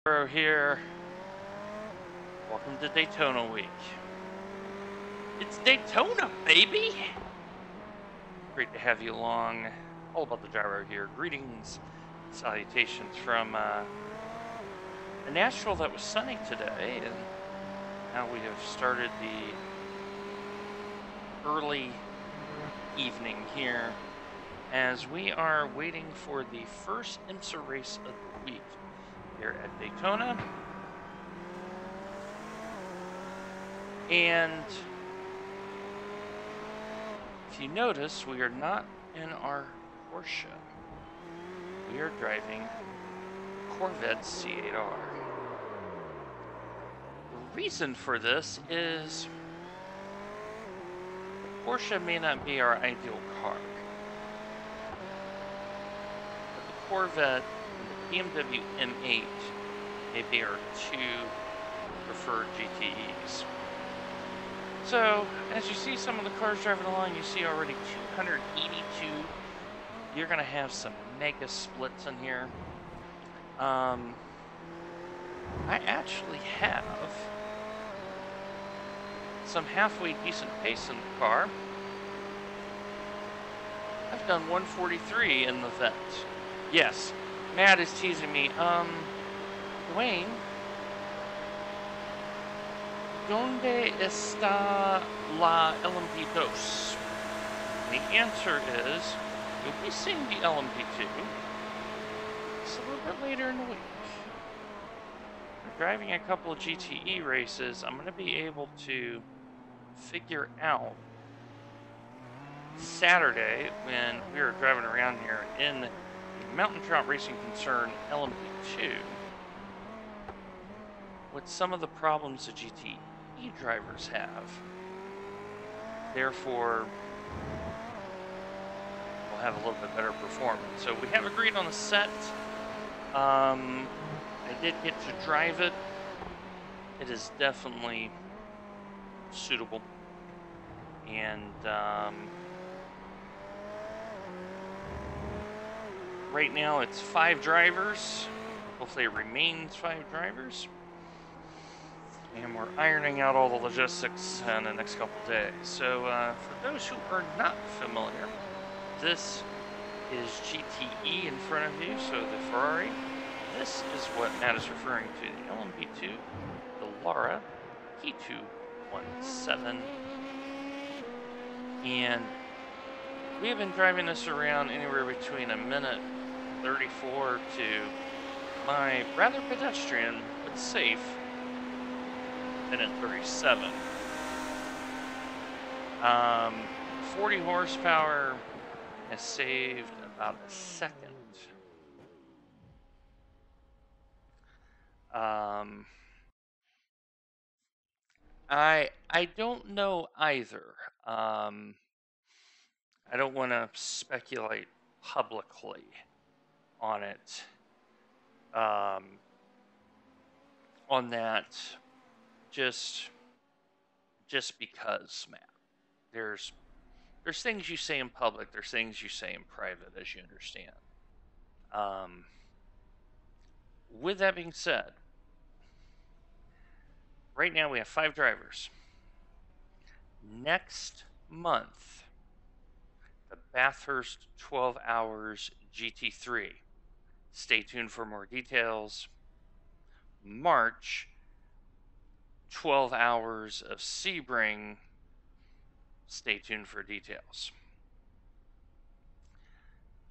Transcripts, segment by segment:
Bro here. Welcome to Daytona Week. It's Daytona, baby! Great to have you along. All about the gyro here. Greetings, salutations from a Nashville that was sunny today, and now we have started the early evening here as we are waiting for the first IMSA race of the week here at Daytona. And if you notice, we are not in our Porsche. We are driving Corvette C8R. The reason for this is the Porsche may not be our ideal car, but the Corvette and the BMW M8 may be our two preferred GTEs. So, as you see some of the cars driving along, you see already 282. You're going to have some mega splits in here. I actually have some halfway decent pace in the car. I've done 143 in the Vette. Yes, Matt is teasing me. Dwayne, ¿dónde está la LMP2? The answer is, you'll be seeing the LMP2. It's a little bit later in the week. I'm driving a couple of GTE races. I'm going to be able to figure out Saturday when we were driving around here in the Mountain Trout Racing Concern LMP2 what some of the problems the GTE drivers have. Therefore, we'll have a little bit better performance. So we have agreed on a set. I did get to drive it. It is definitely suitable. And right now it's 5 drivers. Hopefully it remains 5 drivers. And we're ironing out all the logistics in the next couple days. So for those who are not familiar, this is GTE in front of you, so the Ferrari. This is what Matt is referring to, the LMP2, the Lara P217. And we have been driving this around anywhere between a minute 34 to my rather pedestrian but safe minute 37. 40 horsepower has saved about a second. I don't know either. I don't want to speculate publicly on it. On that, just because, Matt. There's things you say in public. There's things you say in private, as you understand. With that being said, right now we have 5 drivers. Next month, the Bathurst 12 Hours GT3. Stay tuned for more details. March, 12 Hours of Sebring. Stay tuned for details.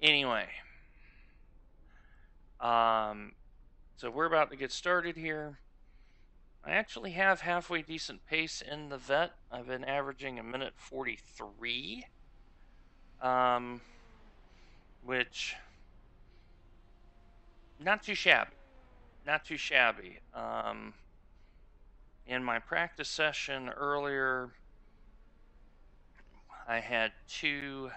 Anyway, so we're about to get started here. I actually have halfway decent pace in the Vette. I've been averaging a minute 43, which not too shabby. Not too shabby. In my practice session earlier, I had 2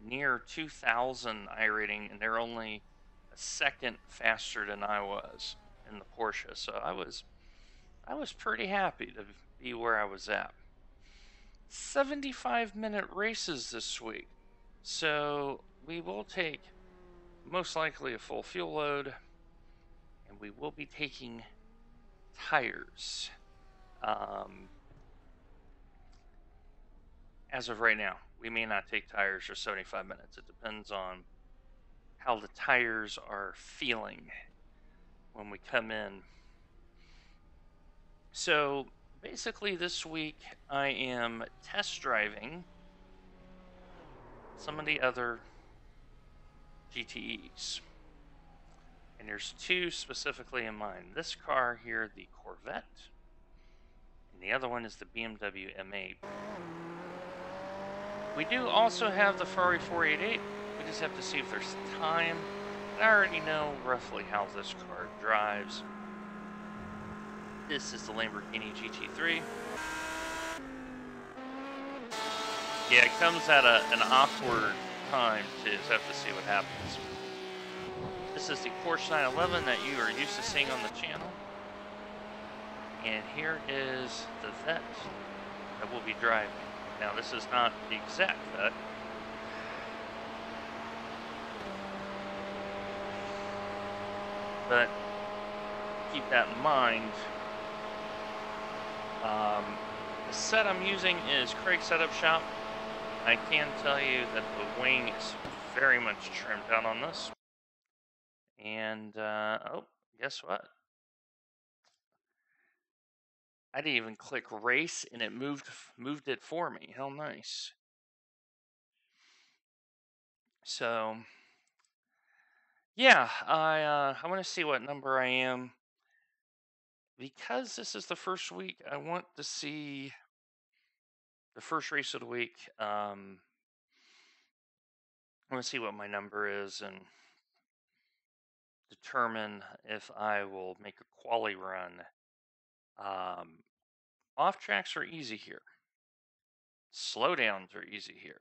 near 2,000 iRating, and they're only a second faster than I was in the Porsche. So I was pretty happy to be where I was at. 75-minute races this week. So we will take most likely a full fuel load, we will be taking tires. As of right now, we may not take tires for 75 minutes. It depends on how the tires are feeling when we come in. So basically this week I am test driving some of the other GTEs. And there's two specifically in mind. This car here, the Corvette, and the other one is the BMW M8. We do also have the Ferrari 488. We just have to see if there's time. I already know roughly how this car drives. This is the Lamborghini GT3. Yeah, it comes at an awkward time to have to see what happens. This is the Porsche 911 that you are used to seeing on the channel. And here is the Vette that we'll be driving. Now, this is not the exact Vette. But keep that in mind. The set I'm using is Craig Setup Shop. I can tell you that the wing is very much trimmed down on this. And, oh, guess what? I didn't even click race and it moved it for me. How nice. So, yeah, I want to see what number I am. Because this is the first week, I want to see the first race of the week. I want to see what my number is and determine if I will make a quali run. Off tracks are easy here. Slowdowns are easy here.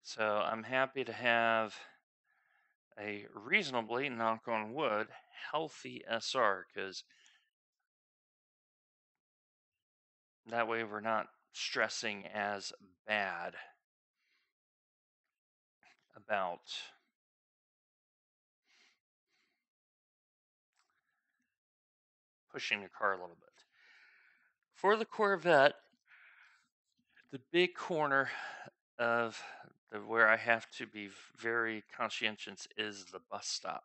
So I'm happy to have a reasonably, knock on wood, healthy SR, because that way we're not stressing as bad about pushing the car a little bit. For the Corvette, the big corner of where I have to be very conscientious is the bus stop.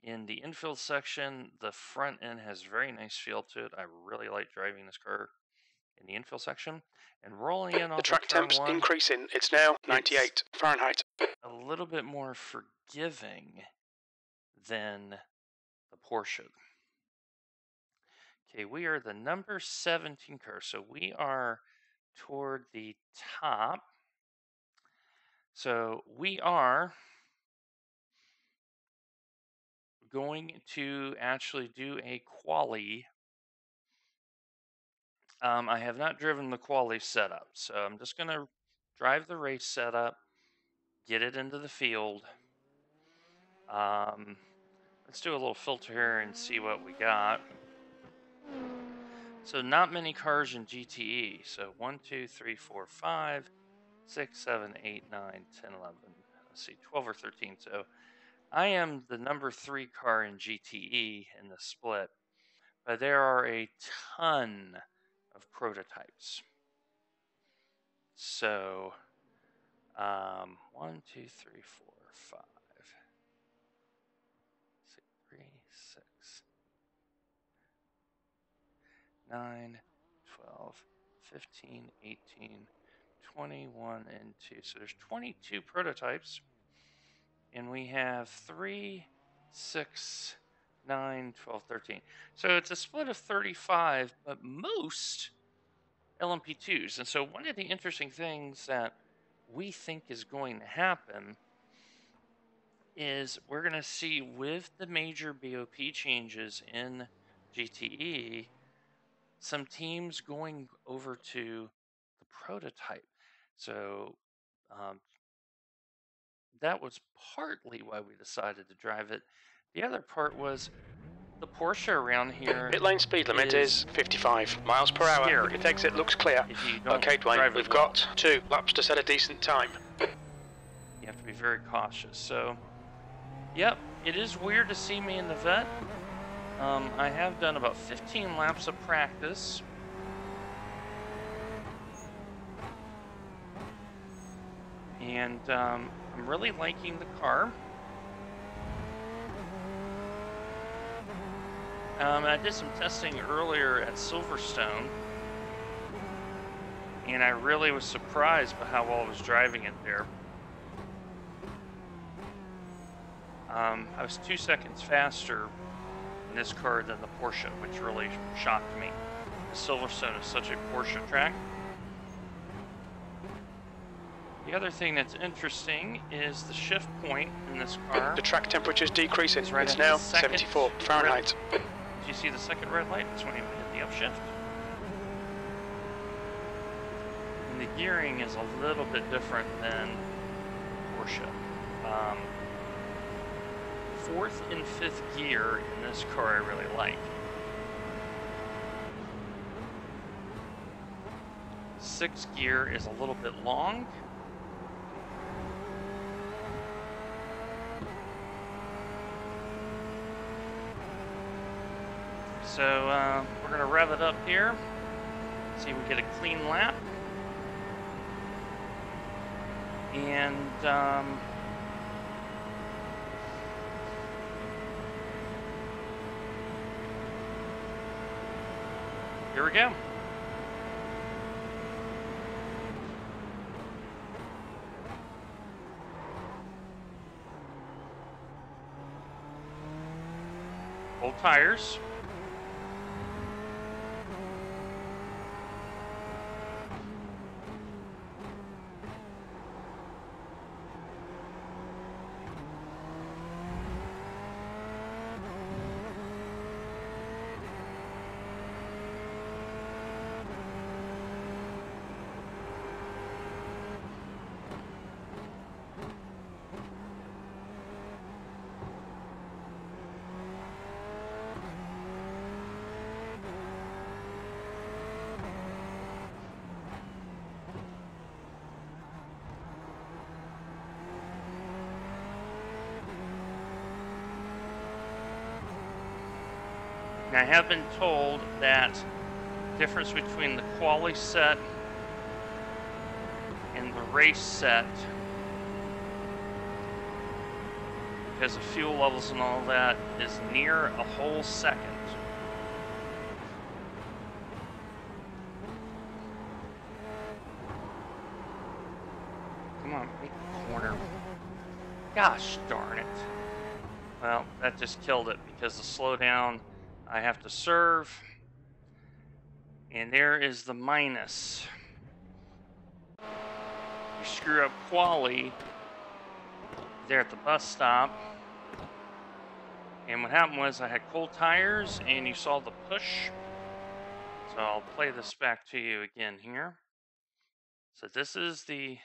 In the infield section, the front end has very nice feel to it. I really like driving this car in the infield section. And rolling in off the track temp's increasing. It's now 98 Fahrenheit. A little bit more forgiving than the Porsche. Okay, we are the number 17 car, so we are toward the top. So we are going to actually do a quali. I have not driven the quali setup, so I'm just going to drive the race setup, get it into the field. Let's do a little filter here and see what we got. So not many cars in GTE. So 1, 2, 3, 4, 5, 6, 7, 8, 9, 10, 11. Let's see, 12 or 13. So I am the number 3 car in GTE in the split. But there are a ton of prototypes. So 1, 2, 3, 4, 5, 6, 3, 6, 9, 12, 15, 18, 21, and 2. So there's 22 prototypes. And we have 3, 6, 9, 12, 13. So it's a split of 35, but most LMP2s. And so one of the interesting things that we think is going to happen is we're going to see with the major BOP changes in GTE, some teams going over to the prototype. So that was partly why we decided to drive it. The other part was the Porsche around here. Pit lane speed limit is 55 miles per hour. Scary. The pit exit looks clear. Okay, Dwayne, we've got 2 laps to set a decent time. You have to be very cautious. So Yep, it is weird to see me in the vet. I have done about 15 laps of practice. And I'm really liking the car. I did some testing earlier at Silverstone, and I really was surprised by how well I was driving it there. I was 2 seconds faster in this car than the Porsche, which really shocked me. Silverstone is such a Porsche track. The other thing that's interesting is the shift point in this car. The track temperature is decreasing. Right, it's now 74 Fahrenheit. Did you see the second red light? That's when you hit the upshift. And the gearing is a little bit different than Porsche. Fourth and fifth gear in this car I really like. Sixth gear is a little bit long. So we're going to rev it up here, see if we get a clean lap. And here we go. Old tires. Now, I have been told that the difference between the quali set and the race set, because of fuel levels and all that, is near a whole second. Come on, make the corner. Gosh darn it. Well, that just killed it because the slowdown, I have to serve, and there is the minus. You screw up quali there at the bus stop, and what happened was I had cold tires, and you saw the push. So I'll play this back to you again here. So this is the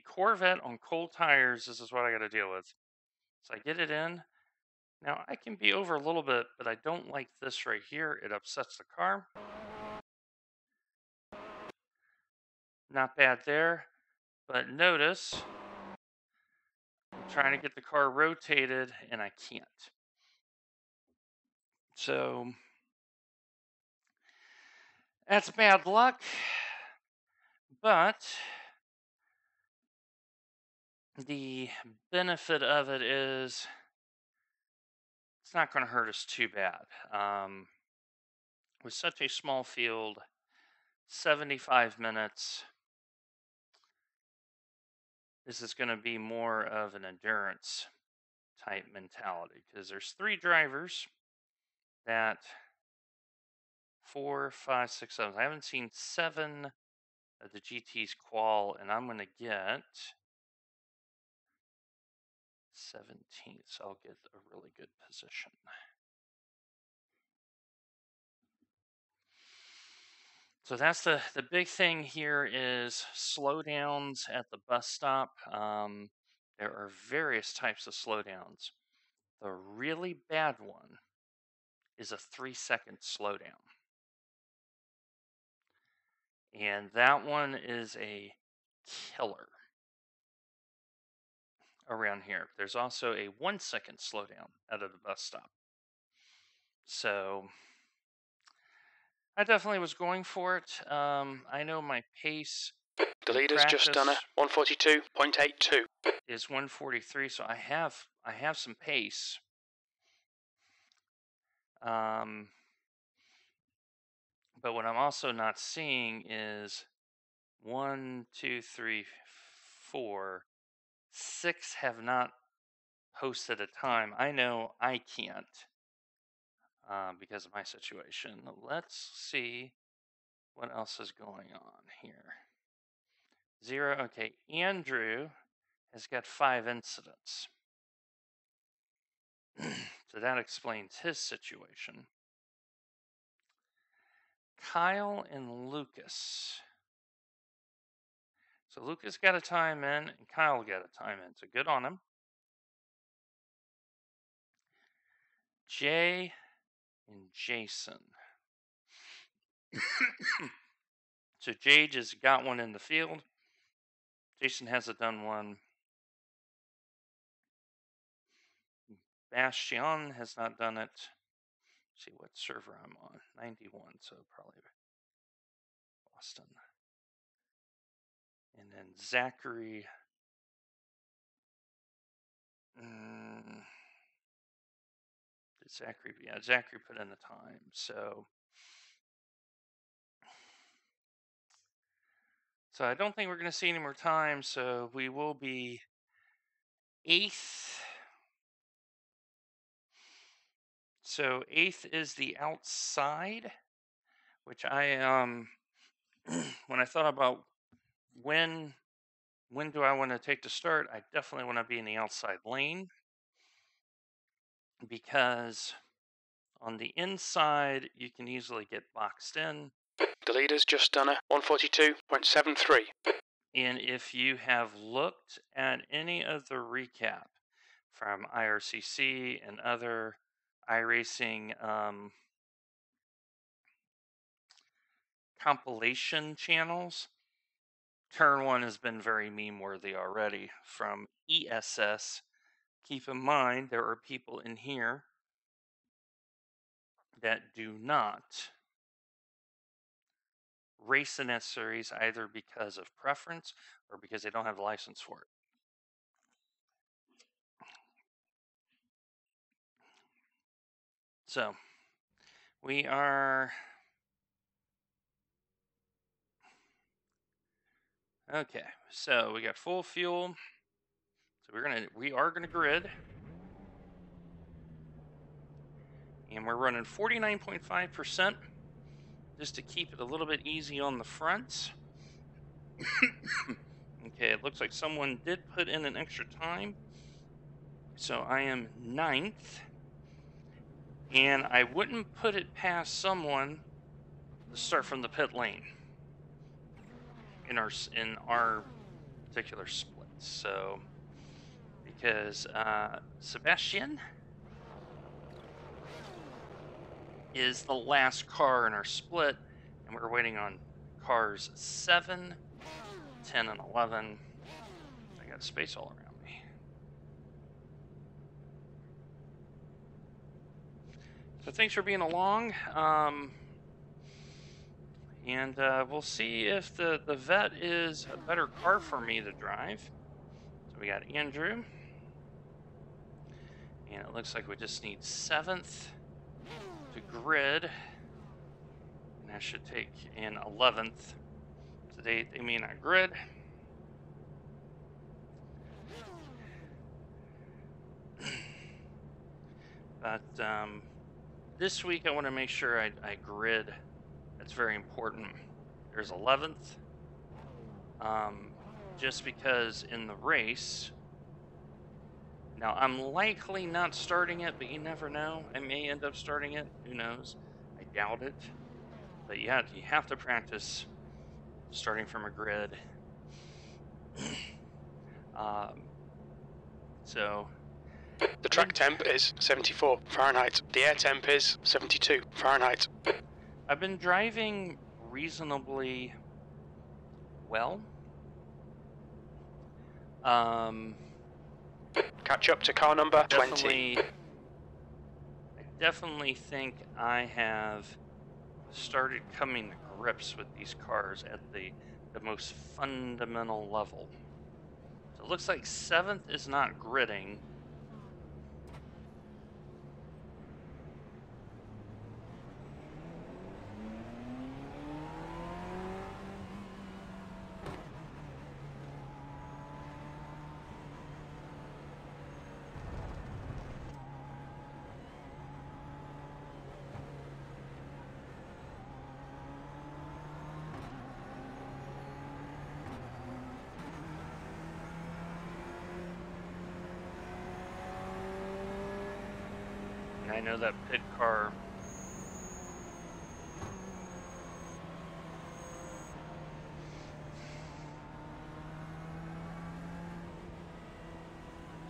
Corvette on cold tires. This is what I got to deal with. So I get it in. Now, I can be over a little bit, but I don't like this right here. It upsets the car. Not bad there. But notice, I'm trying to get the car rotated, and I can't. So, that's bad luck. But the benefit of it is it's not going to hurt us too bad. With such a small field, 75 minutes, this is going to be more of an endurance type mentality because there's 3 drivers that 4, 5, 6, 7. I haven't seen 7 of the GT's qual, and I'm going to get 17th, so I'll get a really good position. So that's the big thing here is slowdowns at the bus stop. There are various types of slowdowns. The really bad one is a 3-second slowdown. And that one is a killer. around here. There's also a 1 second slowdown out of the bus stop. So I definitely was going for it. I know my pace The in leader's just done a practice 142.82. is 143, so I have some pace. But what I'm also not seeing is 1, 2, 3, 4, 6 have not posted a time. I know I can't because of my situation. Let's see what else is going on here. 0. Okay, Andrew has got 5 incidents. So that explains his situation. Kyle and Lucas. So Lucas got a time in and Kyle got a time in. So good on him. Jay and Jason. So Jay just got one in the field. Jason hasn't done one. Bastion has not done it. Let's see what server I'm on. 91, so probably Boston. And then Zachary. Zachary put in the time. So I don't think we're going to see any more time. So we will be 8th. So 8th is the outside, which I when I thought about when do I want to take the start, I definitely want to be in the outside lane, because on the inside you can easily get boxed in. The leader's just done a 142.73. And if you have looked at any of the recap from IRCC and other iRacing compilation channels, Turn 1 has been very meme-worthy already from ESS. Keep in mind, there are people in here that do not race in that series either because of preference or because they don't have the license for it. So, we are... Okay, so we got full fuel. So we are gonna grid. And we're running 49.5% just to keep it a little bit easy on the front. Okay, it looks like someone did put in an extra time. So I am 9th. And I wouldn't put it past someone to start from the pit lane in our particular split. So, because Sebastian is the last car in our split, and we're waiting on cars 7, 10, and 11. I got space all around me. So thanks for being along. And we'll see if the Vet is a better car for me to drive. So we got Andrew. And it looks like we just need 7th to grid. And that should take in 11th. Today they may not grid. But this week I want to make sure I grid. That's very important. There's 11th. Just because in the race, now I'm likely not starting it, but you never know. I may end up starting it. Who knows? I doubt it. But you have to practice starting from a grid. So the track temp is 74 Fahrenheit. The air temp is 72 Fahrenheit. I've been driving reasonably well. Catch up to car number 20. I definitely think I have started coming to grips with these cars at the most fundamental level. So it looks like 7th is not gridding. I know that pit car.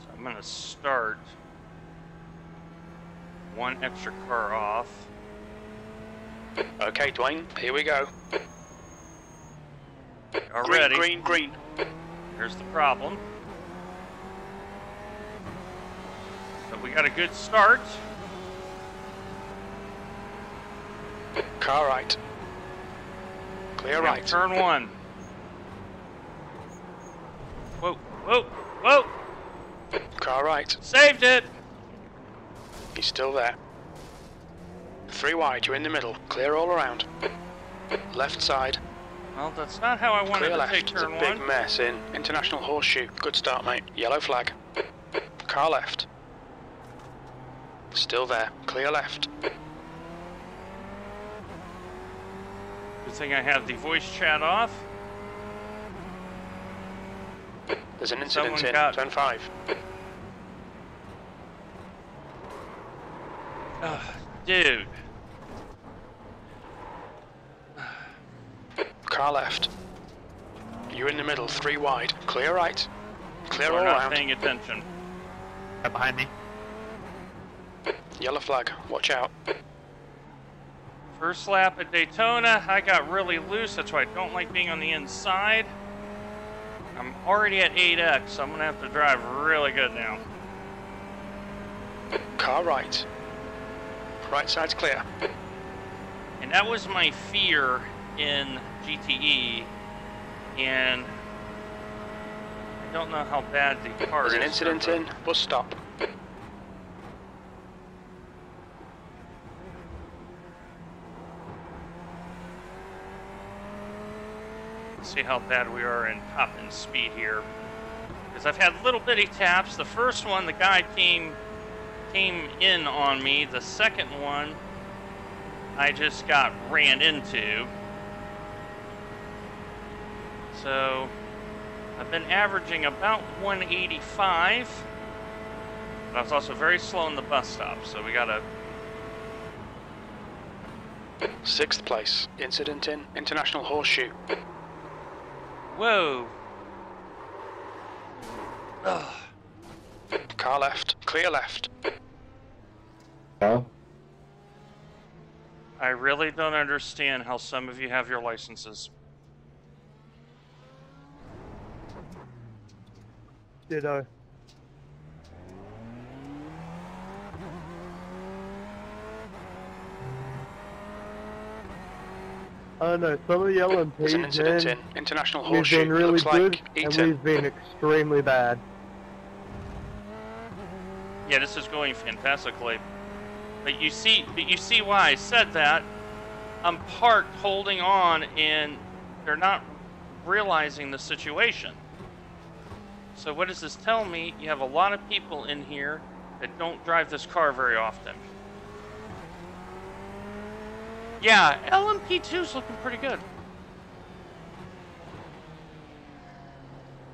So I'm going to start one extra car off. Okay, Dwayne, here we go. Already. Green, green, green. Here's the problem. But we got a good start. Car right. Clear right. Turn 1. Whoa, whoa, whoa! Car right. Saved it! He's still there. 3 wide, you're in the middle. Clear all around. Left side. Well, that's not how I wanted Clear to left. take It's a turn 1. big mess in International Horseshoe. Good start, mate. Yellow flag. Car left. Still there. Clear left. Good thing I have the voice chat off. There's an incident Someone in got- turn 5. Dude. Car left. You're in the middle, 3 wide. Clear right. Clear We're all not around. paying attention. Right behind me. Yellow flag. Watch out. First lap at Daytona, I got really loose. That's why I don't like being on the inside. I'm already at 8x, so I'm going to have to drive really good now. Car right. Right side's clear. And that was my fear in GTE, and I don't know how bad the car There's is. an incident in. Bus stop. Let's see how bad we are in top end speed here. Because I've had little bitty taps. The first one, the guy came in on me. The second one, I just got ran into. So I've been averaging about 185. But I was also very slow in the bus stop, so we gotta. 6th place. Incident in International Horseshoe. Whoa! Ugh. Car left. Clear left. No. I really don't understand how some of you have your licenses. Ditto. I don't know, some of the There's an LMPs, incident man, in International we've Horseshoe. been really Looks good, like and Eaton. we've been extremely bad. Yeah, this is going fantastically. But you see why I said that. I'm parked holding on, and they're not realizing the situation. So what does this tell me? You have a lot of people in here that don't drive this car very often. Yeah, LMP2's looking pretty good.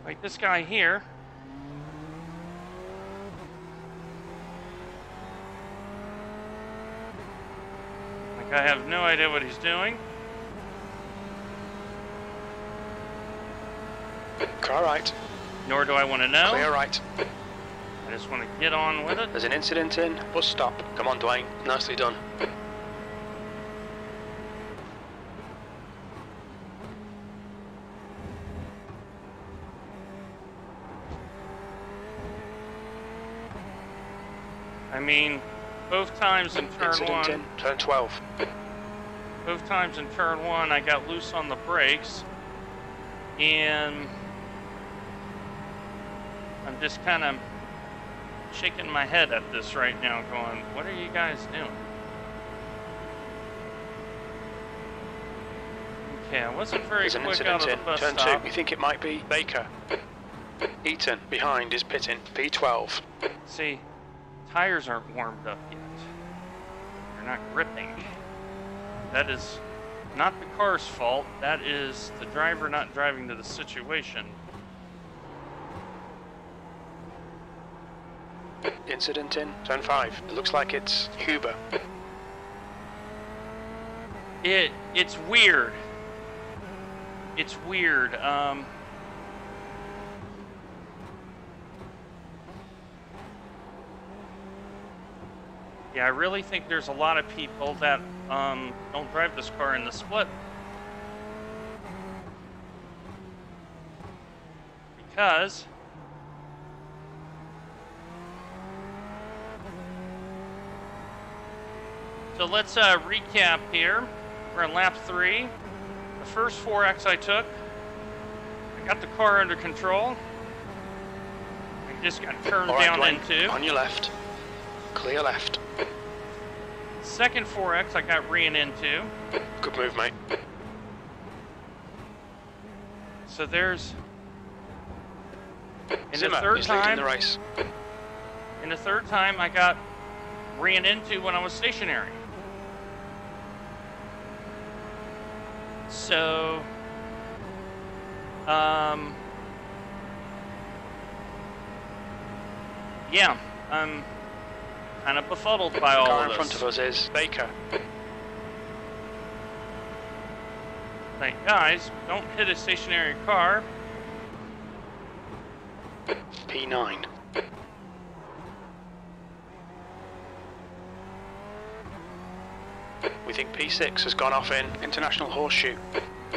Like this guy here. Like I have no idea what he's doing. Car right. Nor do I want to know. Clear right. I just want to get on with it. There's an incident in. Bus stop. Come on, Dwayne. Nicely done. I mean, both times in turn Incident 1, in, turn 12. both times in turn 1, I got loose on the brakes, and I'm just kind of shaking my head at this right now, going, what are you guys doing? Okay, I wasn't very There's an quick out incident of the in, bus turn stop. 2. We think it might be Baker. Eaton, behind, is pitting, P12. See, tires aren't warmed up yet. They're not gripping. That is not the car's fault. That is the driver not driving to the situation. Incident in, turn 5. It looks like it's Huber. It's weird. It's weird. Yeah, I really think there's a lot of people that don't drive this car in the split. Because so let's recap here. We're on lap 3. The first 4X I took, I got the car under control. I just got turned All right, down Dwayne, into. on your left. Clear left. Second 4X I got ran into. Good move, mate. So there's. In Zimmer the third is leading time, the race. in the third time, I got ran into when I was stationary. So, yeah, I'm kind of befuddled by all The car of in this. front of us is Baker. Like, guys, don't hit a stationary car. P9. We think P6 has gone off in International Horseshoe.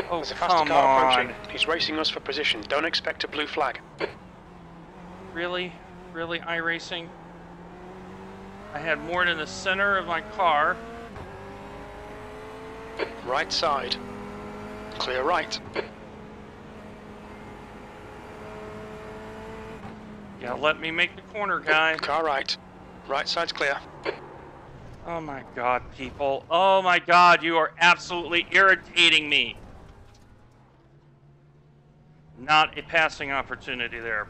Oh, There's a faster come car on. approaching. He's racing us for position. Don't expect a blue flag. Really? Really, iRacing? I had more than the center of my car. Right side. Clear right. Yeah, let me make the corner, guy. Car right. Right side's clear. Oh my god, people. Oh my god, you are absolutely irritating me. Not a passing opportunity there.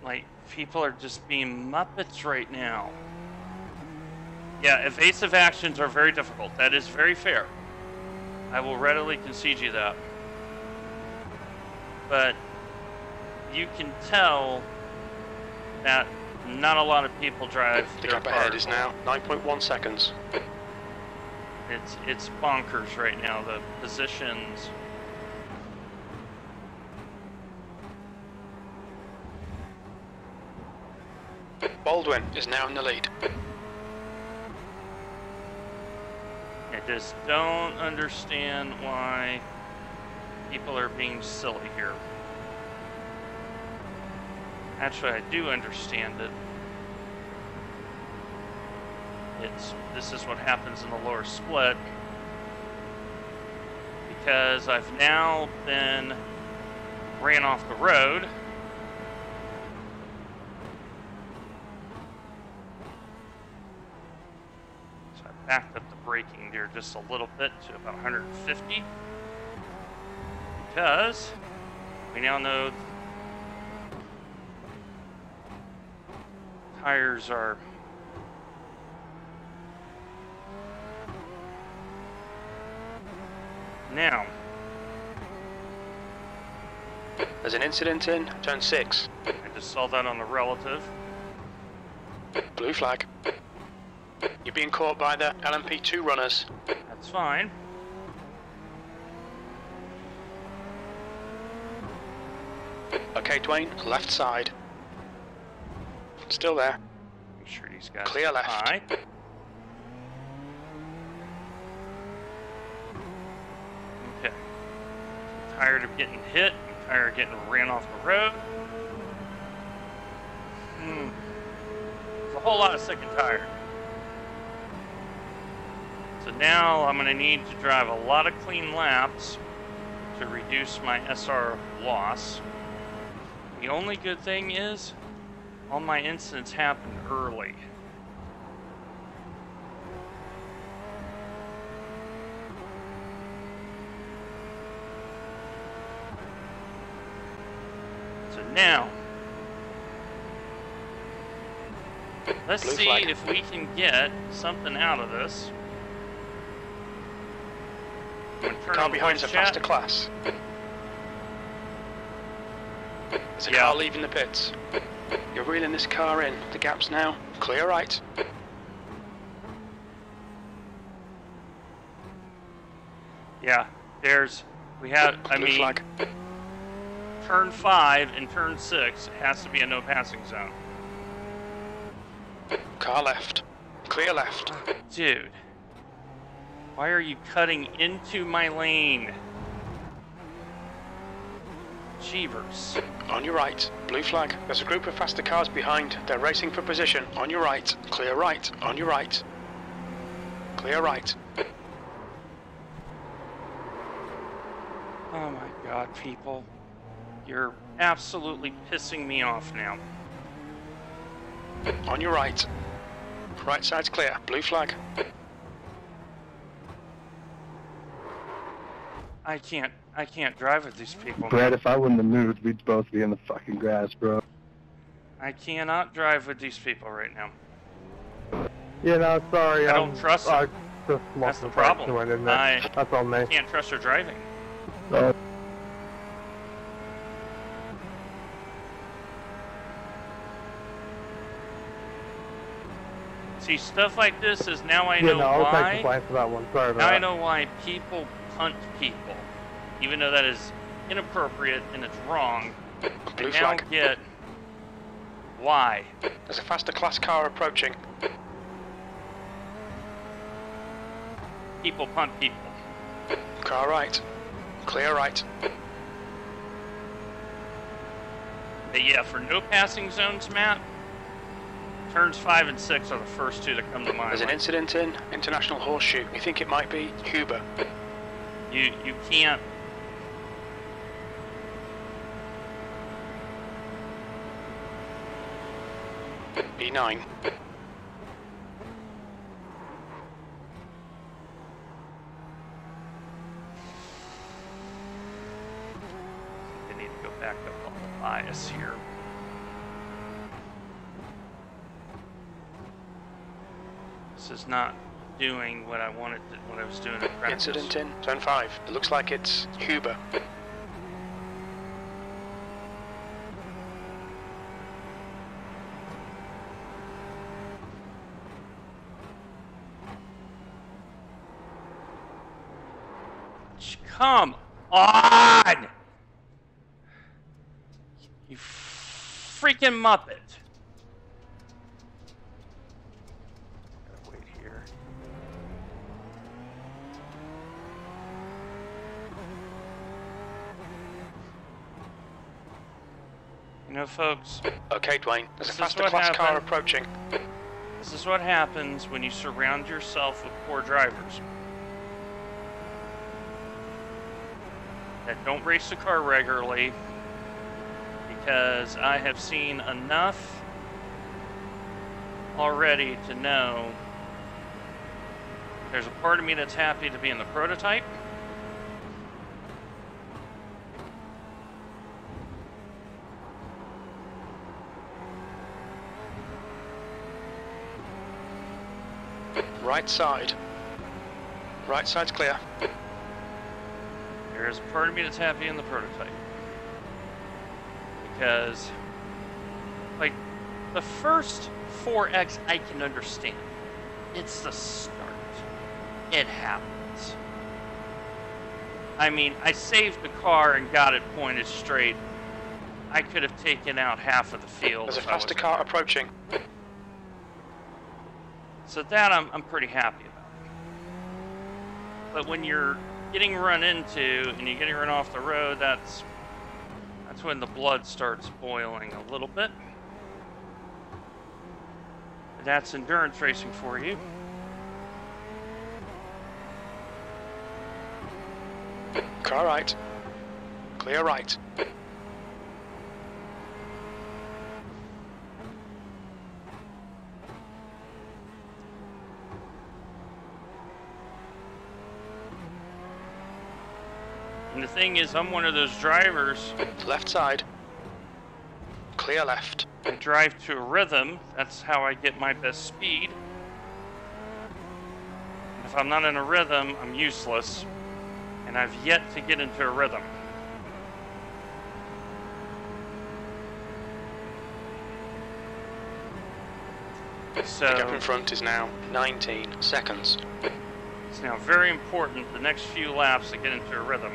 Like, people are just being Muppets right now. Yeah, evasive actions are very difficult. That is very fair. I will readily concede you that. But you can tell that not a lot of people drive The their gap ahead cars. is now 9.1 seconds. It's bonkers right now, the positions. Baldwin is now in the lead. I just don't understand why people are being silly here. Actually, I do understand it. This is what happens in the lower split. Because I've now been ran off the road. So I backed up the braking there just a little bit to about 150. Because we now know tires are now. There's an incident in turn 6. I just saw that on the relative. Blue flag. You're being caught by the LMP2 runners. That's fine. Okay, Dwayne, left side. Still there. Make sure these guys Clear are left. high. tired of getting hit. I'm tired of getting ran off the road. There's a whole lot of sick and tired. So now I'm going to need to drive a lot of clean laps to reduce my SR loss. The only good thing is, all my incidents happened early. So now, let's Blue see flag. if we can get something out of this. I'm gonna turn Car on the behind is a voice chat. faster class. There's a Yeah. car leaving the pits. You're reeling this car in. The gap's now clear right. Yeah, we have, I Blue mean, flag. turn 5 and turn 6 has to be a no passing zone. Car left. Clear left. Dude, why are you cutting into my lane? Jeevers. On your right. Blue flag. There's a group of faster cars behind. They're racing for position. On your right. Clear right. On your right. Clear right. Oh my god, people. You're absolutely pissing me off now. On your right. Right side's clear. Blue flag. I can't drive with these people. Brad, man. if I wouldn't have moved, we'd both be in the fucking grass, bro. I cannot drive with these people right now. You know, sorry. I don't trust I them. just That's lost the the problem. to it, isn't it? I That's on me. can't trust their driving. Oh, See, stuff like this is now I Yeah, know no, I'll take why. the blame for that one. Sorry about Now that. I know why people punt people, even though that is inappropriate and it's wrong. Blue I now flag. get why. There's a faster class car approaching. People punt people. Car right. Clear right. But yeah, for no passing zones, Matt, turns 5 and 6 are the first two that come to mind. There's an incident in International Horseshoe. We think it might be Huber. You can't. E9. I need to go back up on the bias here. This is not doing what I wanted to, what I was doing in practice. Incident in turn 5. It looks like it's Huber. Come on! You freaking Muppet. Gotta wait here. You know, folks, Okay, Dwayne. There's a This is faster what class car happened. approaching. this is what happens when you surround yourself with poor drivers that don't race the car regularly, because I have seen enough already to know there's a part of me that's happy to be in the prototype. Right side. Right side's clear. There's a part of me that's happy in the prototype. Because, like, the first 4X I can understand. It's the start. It happens. I mean, I saved the car and got it pointed straight. I could have taken out half of the field. There's a if I faster was- car approaching. So that I'm pretty happy about. But when you're getting run into and you're getting run off the road, that's when the blood starts boiling a little bit. That's endurance racing for you. Car right. Clear right. And the thing is, I'm one of those drivers. Left side. Clear left. I drive to a rhythm. That's how I get my best speed. If I'm not in a rhythm, I'm useless. And I've yet to get into a rhythm. So the gap in front is now 19 seconds. It's now very important the next few laps to get into a rhythm.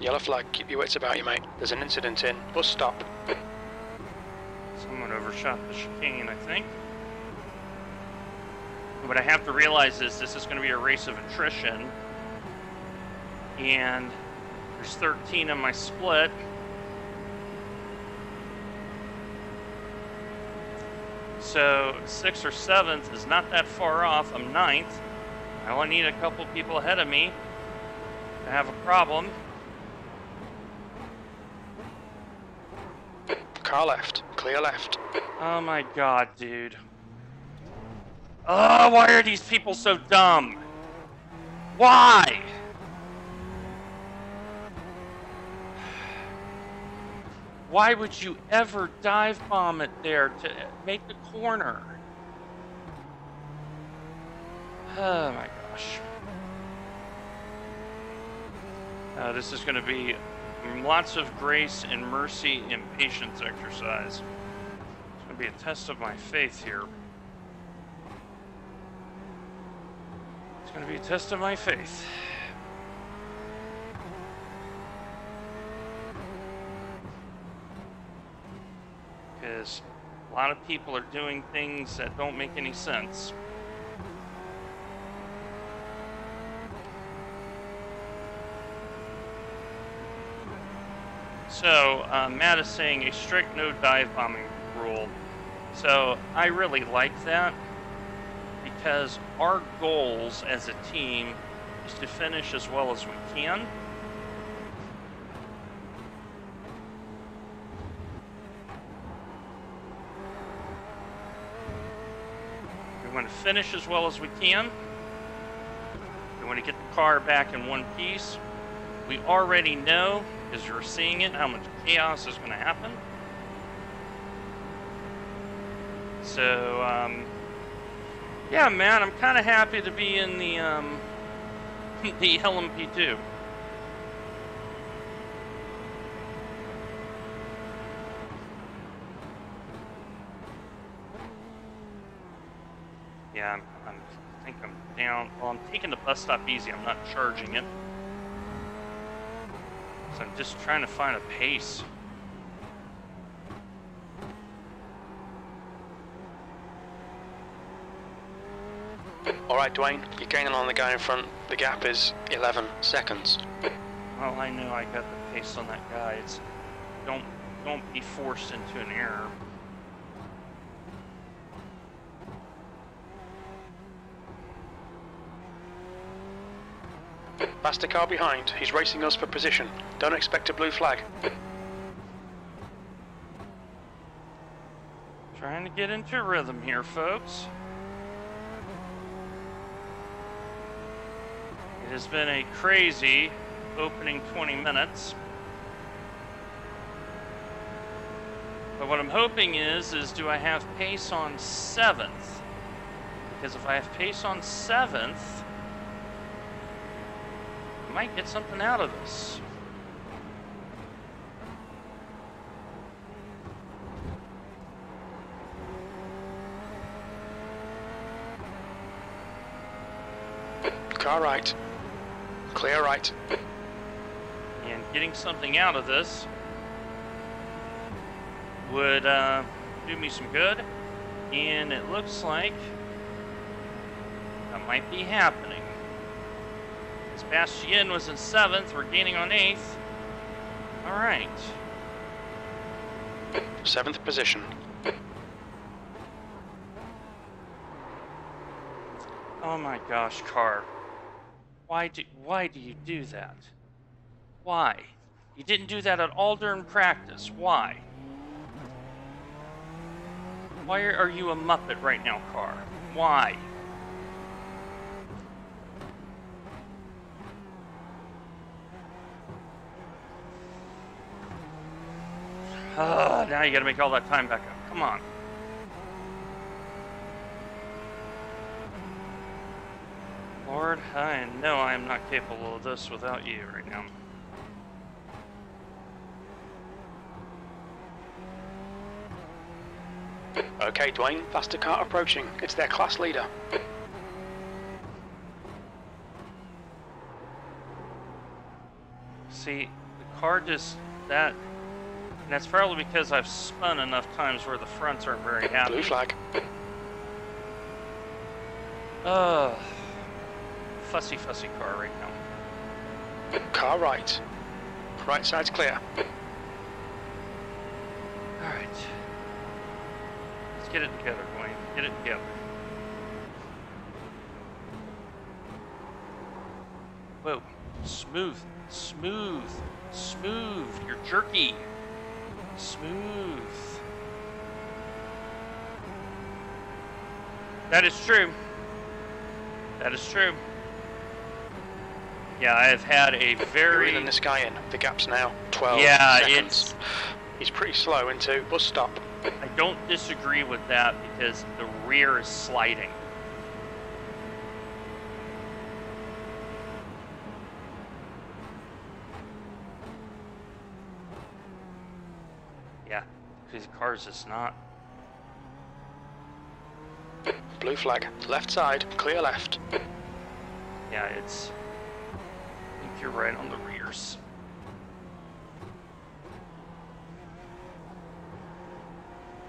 Yellow flag, keep your wits about you, mate. There's an incident in. Bus stop. Someone overshot the chicane, I think. What I have to realize is this is going to be a race of attrition. And there's 13 in my split. So 6th or 7th is not that far off. I'm 9th. I only need a couple people ahead of me to have a problem. Car left. Clear left. Oh my god, dude. Oh, why are these people so dumb? Why? Why would you ever dive bomb it there to make the corner? Oh my gosh. This is going to be lots of grace and mercy and patience exercise. It's going to be a test of my faith here. It's going to be a test of my faith. Because a lot of people are doing things that don't make any sense. So, Matt is saying a strict no dive bombing rule. So, I really like that because our goals as a team is to finish as well as we can. We want to finish as well as we can. We want to get the car back in one piece. We already know, because you're seeing it, how much chaos is going to happen. So, yeah, man, I'm kind of happy to be in the the LMP2. Yeah, I think I'm down. Well, I'm taking the bus stop easy. I'm not charging it. So I'm just trying to find a pace. Alright, Dwayne, you're gaining on the guy in front. The gap is 11 seconds. Well, I know I got the pace on that guy. It's don't be forced into an error. Faster car behind. He's racing us for position. Don't expect a blue flag. Trying to get into rhythm here, folks. It has been a crazy opening 20 minutes. But what I'm hoping is do I have pace on 7th? Because if I have pace on 7th, I might get something out of this. Car right. Clear right. And getting something out of this would do me some good. And it looks like might be happening. Sebastian was in 7th. We're gaining on 8th. All right. 7th position. Oh my gosh, car. Why do you do that? Why? You didn't do that at all during practice. Why? Why are you a Muppet right now, car? Why? Now you gotta make all that time back up. Come on. Lord, I know I am not capable of this without you right now. Okay, Dwayne, faster car approaching. It's their class leader. See, the car just, and that's probably because I've spun enough times where the fronts aren't very happy. Blue flag. Fussy car right now. Car right. Right side's clear. Alright. Let's get it together, Dwayne. Get it together. Whoa. Smooth. You're jerky. Smooth. That is true. Yeah, I have had a very... You're reeling this guy in. The gap's now 12 seconds. He's pretty slow into bus stop. I don't disagree with that because the rear is sliding. Yeah, because the car's just not. Blue flag. Left side. Clear left. Yeah, it's... I think you're right on the rears.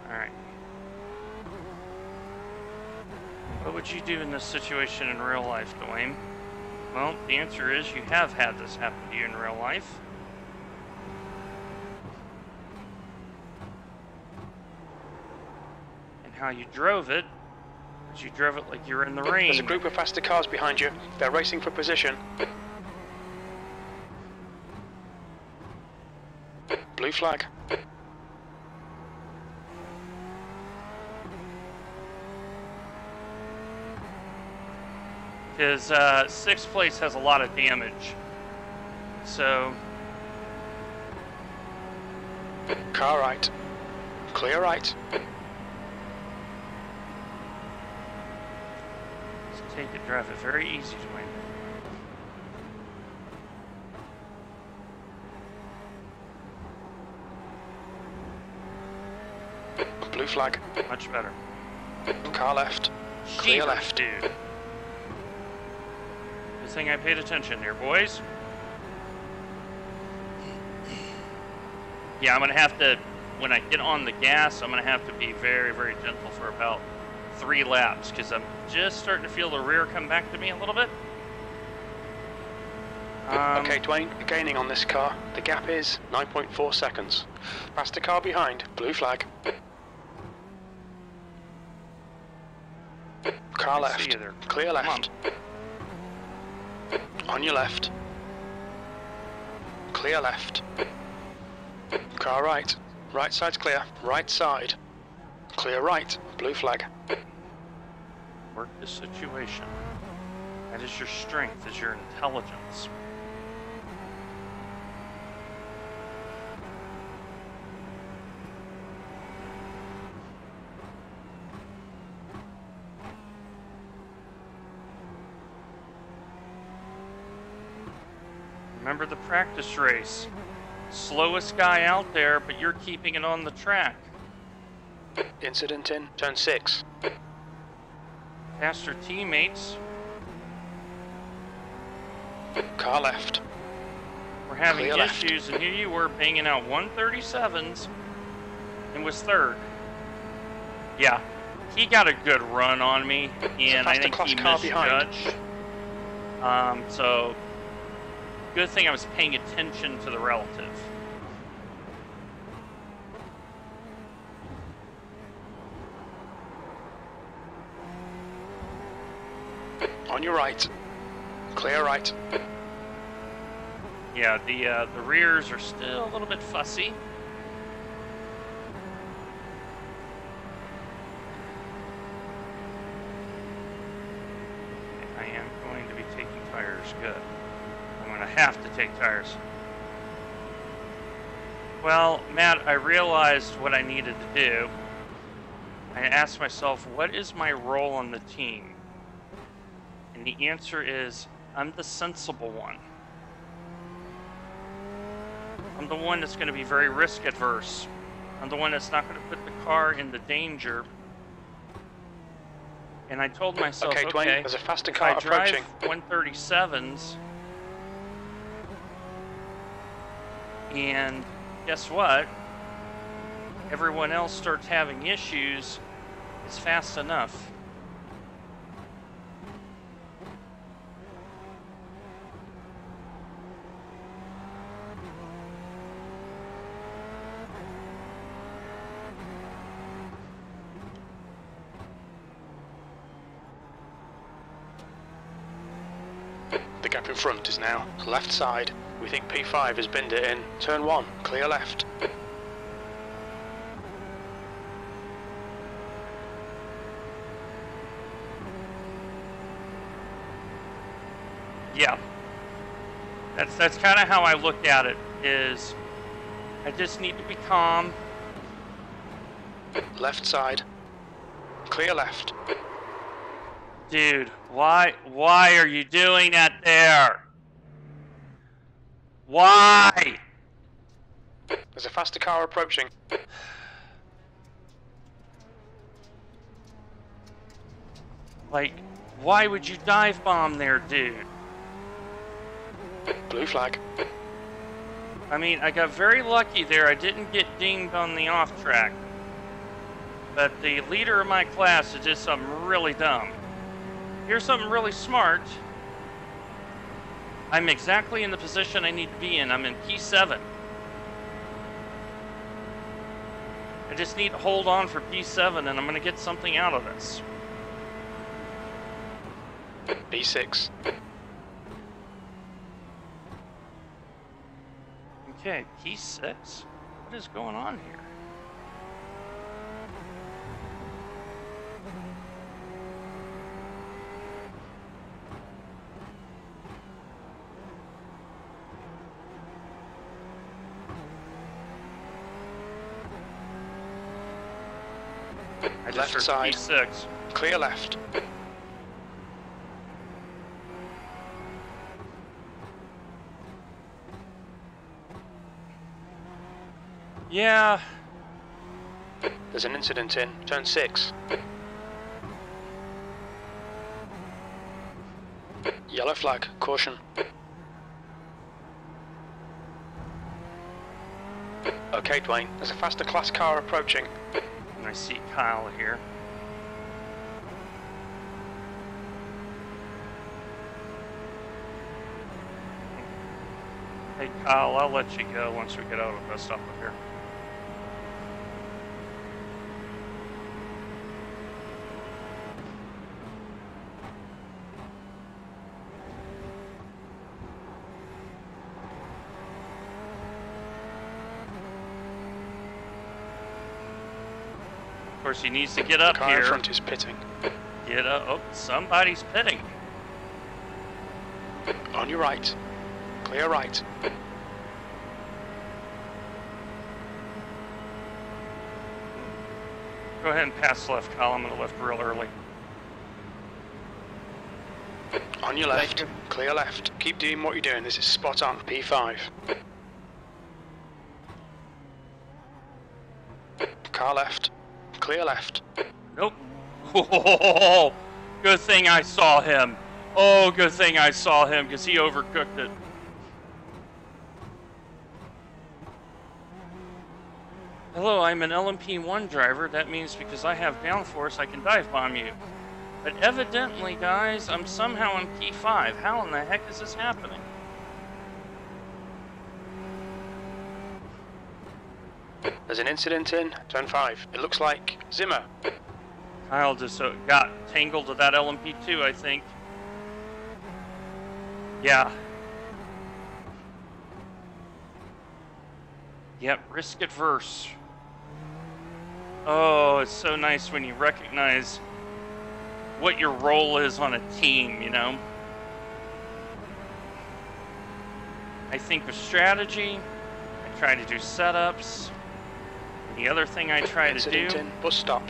Alright. What would you do in this situation in real life, Dwayne? Well, the answer is you have had this happen to you in real life. And how you drove it, is you drove it like you were in the rain. There's a group of faster cars behind you. They're racing for position. Blue flag. Because 6th place has a lot of damage. So... Car right. Clear right. Just take it, drive it very easy, Dwayne. Blue flag. Much better. Car left. Clear Jeebers, left. dude. Good thing I paid attention there, boys. Yeah, I'm gonna have to, when I get on the gas, I'm gonna have to be very, very gentle for about 3 laps, because I'm just starting to feel the rear come back to me a little bit. Okay, Dwayne, you're gaining on this car. The gap is 9.4 seconds. Faster car behind. Blue flag. Car I see left. you there. Clear Come left. On your left. Clear left. Car right. Right side's clear. Right side. Clear right. Blue flag. Work the situation. That is your strength, is your intelligence. Remember the practice race. Slowest guy out there, but you're keeping it on the track. Incident in turn 6. Faster teammates. Car left. We're having Clear left. issues, and here you were banging out 137s and was 3rd. Yeah, he got a good run on me, and I think he car behind. misjudged. So good thing I was paying attention to the relative. On your right. Clear right. Yeah, the rears are still a little bit fussy. I am going to be taking tires. Good. I'm going to have to take tires. Well, Matt, I realized what I needed to do. I asked myself, what is my role on the team? And the answer is, I'm the sensible one. I'm the one that's going to be very risk adverse. I'm the one that's not going to put the car into danger. And I told myself, okay, Dwayne, there's a faster car if I approaching. drive 137s, and guess what? Everyone else starts having issues, it's fast enough. The gap in front is now left side. We think P5 has binned it in. Turn 1, clear left. Yeah. That's kind of how I looked at it, is I just need to be calm. Left side. Clear left. Dude, why are you doing that there? Why? There's a faster car approaching. Like, why would you dive bomb there, dude? Blue flag. I mean, I got very lucky there. I didn't get dinged on the off track. But the leader of my class is just something really dumb. Here's something really smart. I'm exactly in the position I need to be in. I'm in P7. I just need to hold on for P7 and I'm going to get something out of this. B6. Okay, P6? What is going on here? I just Left side. P6. Clear left. Yeah. There's an incident in turn 6. Yellow flag, caution. Okay, Dwayne, there's a faster class car approaching. And I see Kyle here. Hey Kyle, I'll let you go once we get out of this stuff up here. Of course, he needs to get up The car here. in front is pitting. Get up. Oh, somebody's pitting. On your right. Clear right. Go ahead and pass left, Kyle. I'm going to left real early. On your left. Clear left. Keep doing what you're doing. This is spot on. P5. Car left. Clear left. Nope. Oh, good thing I saw him. Oh, good thing I saw him because he overcooked it. Hello, I'm an LMP1 driver. That means because I have downforce, I can dive bomb you. But evidently, guys, I'm somehow on P5. How in the heck is this happening? There's an incident in Turn 5. It looks like Zimmer. Kyle just got tangled to that LMP2, I think. Yeah. Yep, risk adverse. Oh, it's so nice when you recognize what your role is on a team, you know? I think of strategy, I try to do setups. The other thing I try to do in bus stop.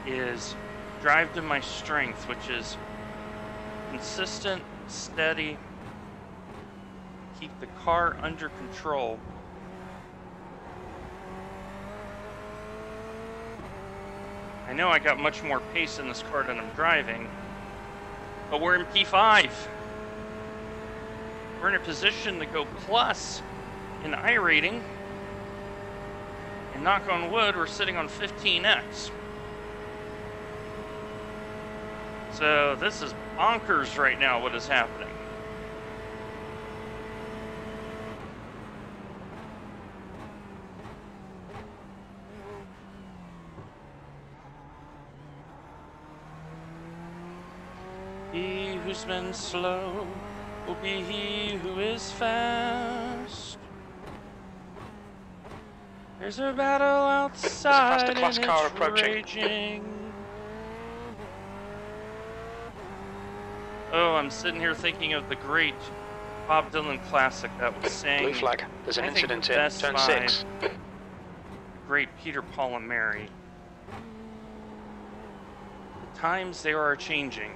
is drive to my strength, which is consistent, steady, keep the car under control. I know I got much more pace in this car than I'm driving, but we're in P5. We're in a position to go plus in I rating, and knock on wood, we're sitting on 15x. So this is bonkers right now, what is happening. He who's been slow will be he who is fast. There's a battle outside and class car it's approaching. raging. Oh, I'm sitting here thinking of the great Bob Dylan classic that was sang. Blue flag. There's an I think incident in best Turn by 6. the great Peter, Paul, and Mary. The times they are changing.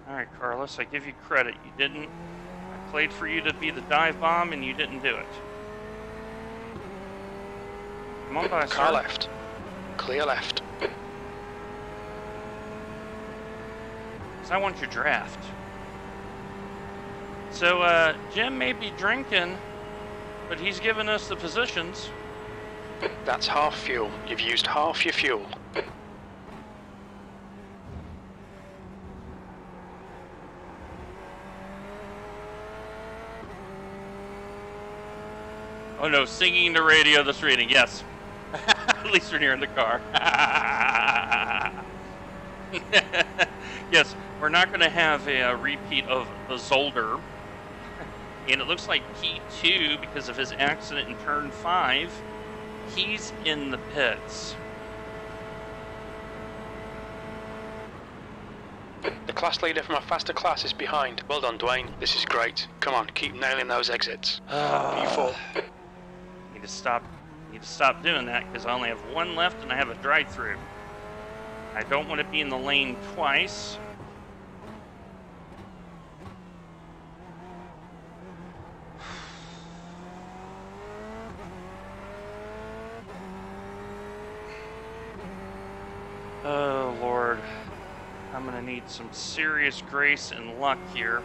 Alright, Carlos, I give you credit. You didn't. I played for you to be the dive bomb, and you didn't do it. Come on by, Car sir. left. Clear left. 'Cause I want your draft. So, Jim may be drinking, but he's giving us the positions. That's half fuel. You've used half your fuel. Oh no, singing the radio this reading, yes. At least we're near in the car. Yes, we're not going to have a repeat of the Zolder. And it looks like P2, because of his accident in turn 5, he's in the pits. The class leader from our faster class is behind. Well done, Dwayne. This is great. Come on, keep nailing those exits. P4. Need to stop doing that because I only have one left and I have a drive-through. I don't want to be in the lane twice. Oh Lord, I'm gonna need some serious grace and luck here.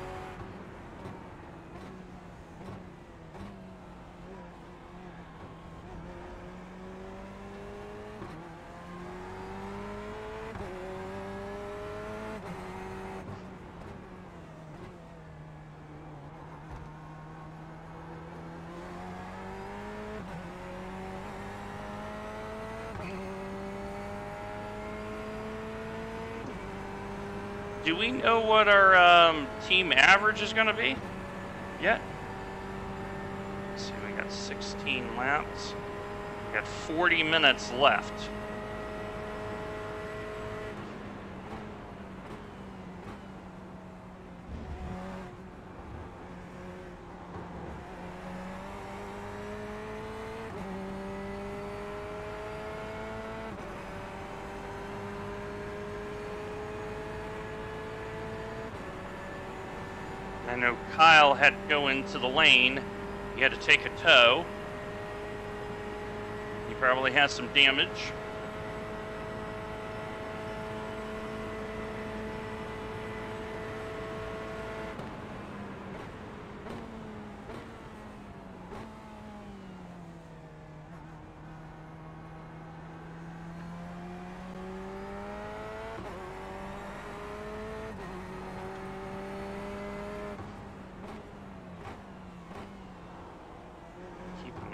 Do we know what our team average is going to be yet? Let's see, we got 16 laps. We got 40 minutes left. I know Kyle had to go into the lane. He had to take a tow. He probably has some damage.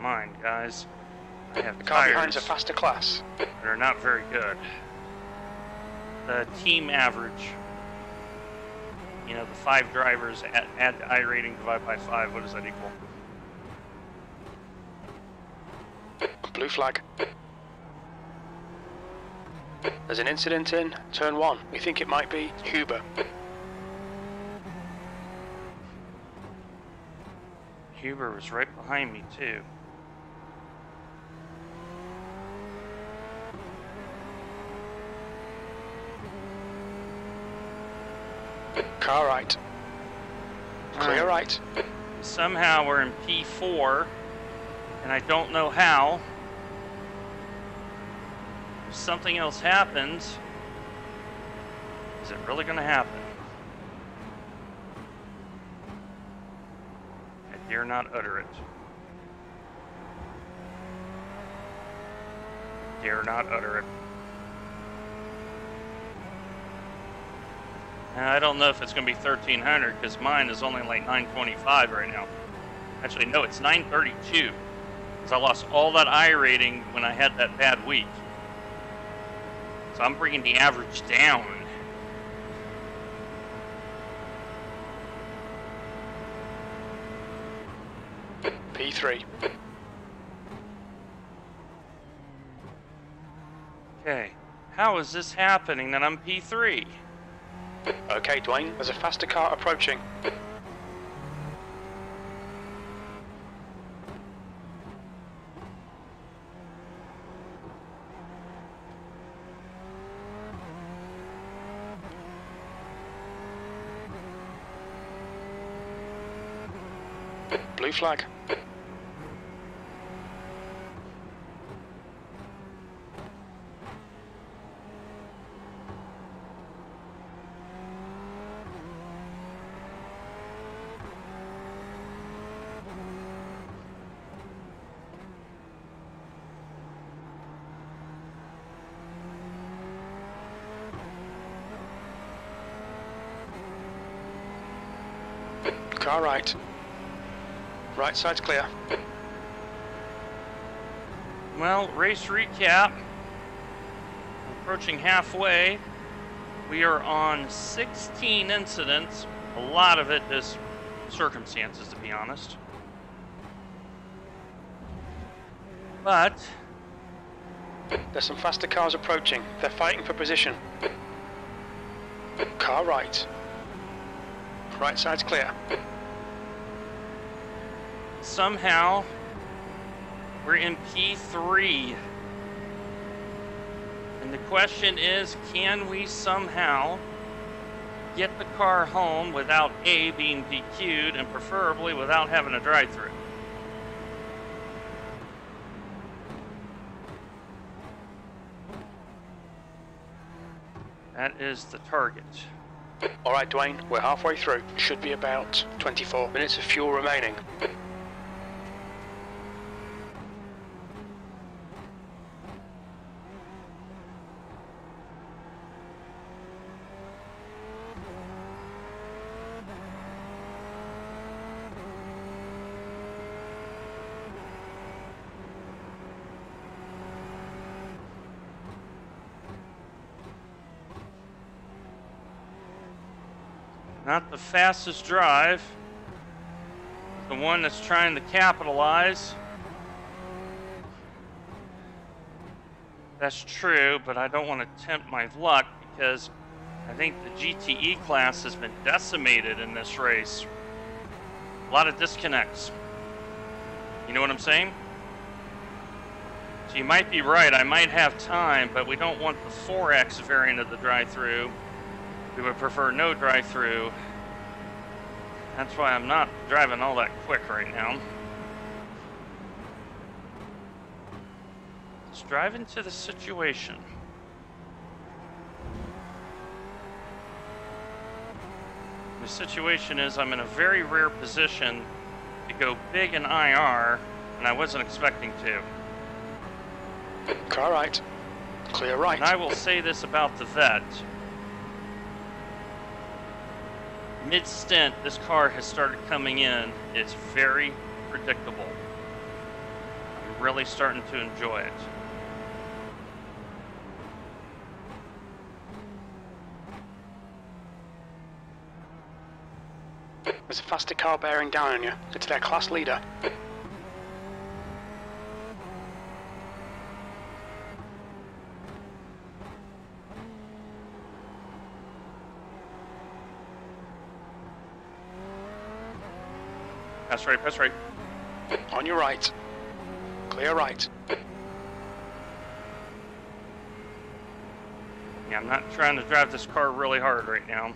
mind, guys. I have The car behind's a tires faster class. that are not very good. The team average, you know, the 5 drivers, add I rating, divide by 5, what does that equal? Blue flag. There's an incident in turn 1. We think it might be Huber. Huber was right behind me, too. Car right. Clear right. Somehow we're in P4, and I don't know how. If something else happens, is it really going to happen? I dare not utter it. Dare not utter it. And I don't know if it's going to be 1300 because mine is only like 925 right now. Actually, no, it's 932 because I lost all that I rating when I had that bad week. So I'm bringing the average down. P3. Okay, how is this happening that I'm P3? Okay, Dwayne, there's a faster car approaching. Blue flag. Car right. Right side's clear. Well, race recap. Approaching halfway. We are on 16 incidents. A lot of it is circumstances, to be honest. But There's some faster cars approaching. They're fighting for position. Car right. Right side's clear. somehow we're in P3. And the question is, can we somehow get the car home without A, being DQ'd, and preferably without having a drive-through? That is the target. All right, Dwayne, we're halfway through. Should be about 24 minutes of fuel remaining. Not the fastest drive. The one that's trying to capitalize. That's true, but I don't want to tempt my luck because I think the GTE class has been decimated in this race. A lot of disconnects. You know what I'm saying? So you might be right, I might have time, but we don't want the 4X variant of the drive-through. We would prefer no drive-through. That's why I'm not driving all that quick right now. Let's drive into the situation. The situation is I'm in a very rare position to go big in IR, and I wasn't expecting to. Car right. Clear right. And I will say this about the Vet. Mid-stint, this car has started coming in. It's very predictable. really starting to enjoy it. There's a faster car bearing down on you. It's their class leader. Pass right, pass right. On your right. Clear right. Yeah, I'm not trying to drive this car really hard right now.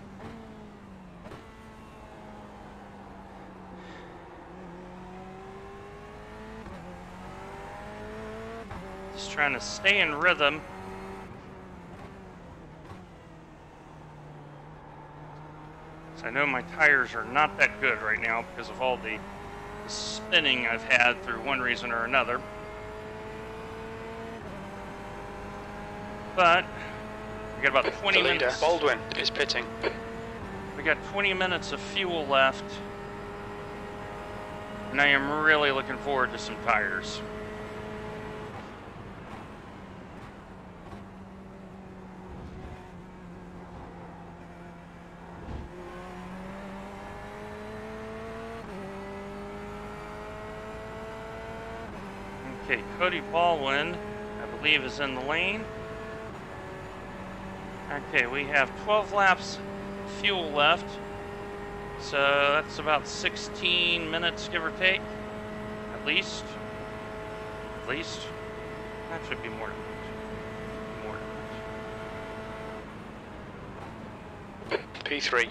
Just trying to stay in rhythm. So I know my tires are not that good right now because of all the spinning I've had through one reason or another. But we got about 20 The leader, minutes. Baldwin, is pitting. We got 20 minutes of fuel left. And I am really looking forward to some tires. Okay, Cody Baldwin, I believe, is in the lane. Okay, we have 12 laps fuel left. So that's about 16 minutes, give or take. At least. At least. That should be more than that. More than P3.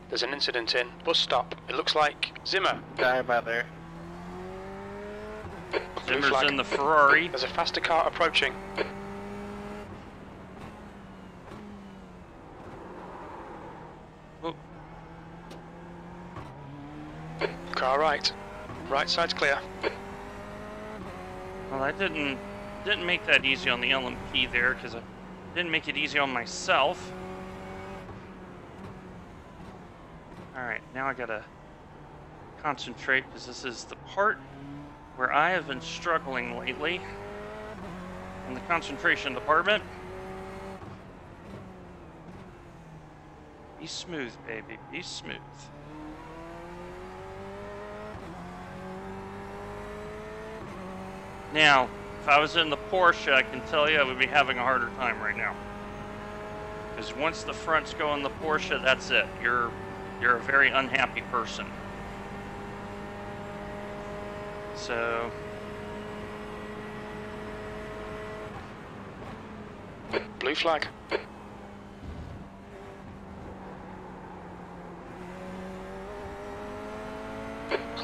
There's an incident in. Bus stop. It looks like Zimmer. Sorry about there. that. Blue Zimmer's flag. in the Ferrari. There's a faster car approaching. Oh, Car right. Right side's clear. well, I didn't make that easy on the LMP there because I didn't make it easy on myself. Alright, now I gotta concentrate because this is the part where I have been struggling lately in the concentration department. Be smooth, baby, be smooth. Now, if I was in the Porsche, I can tell you I would be having a harder time right now. Because once the fronts go in the Porsche, that's it. You're a very unhappy person. So, Blue flag.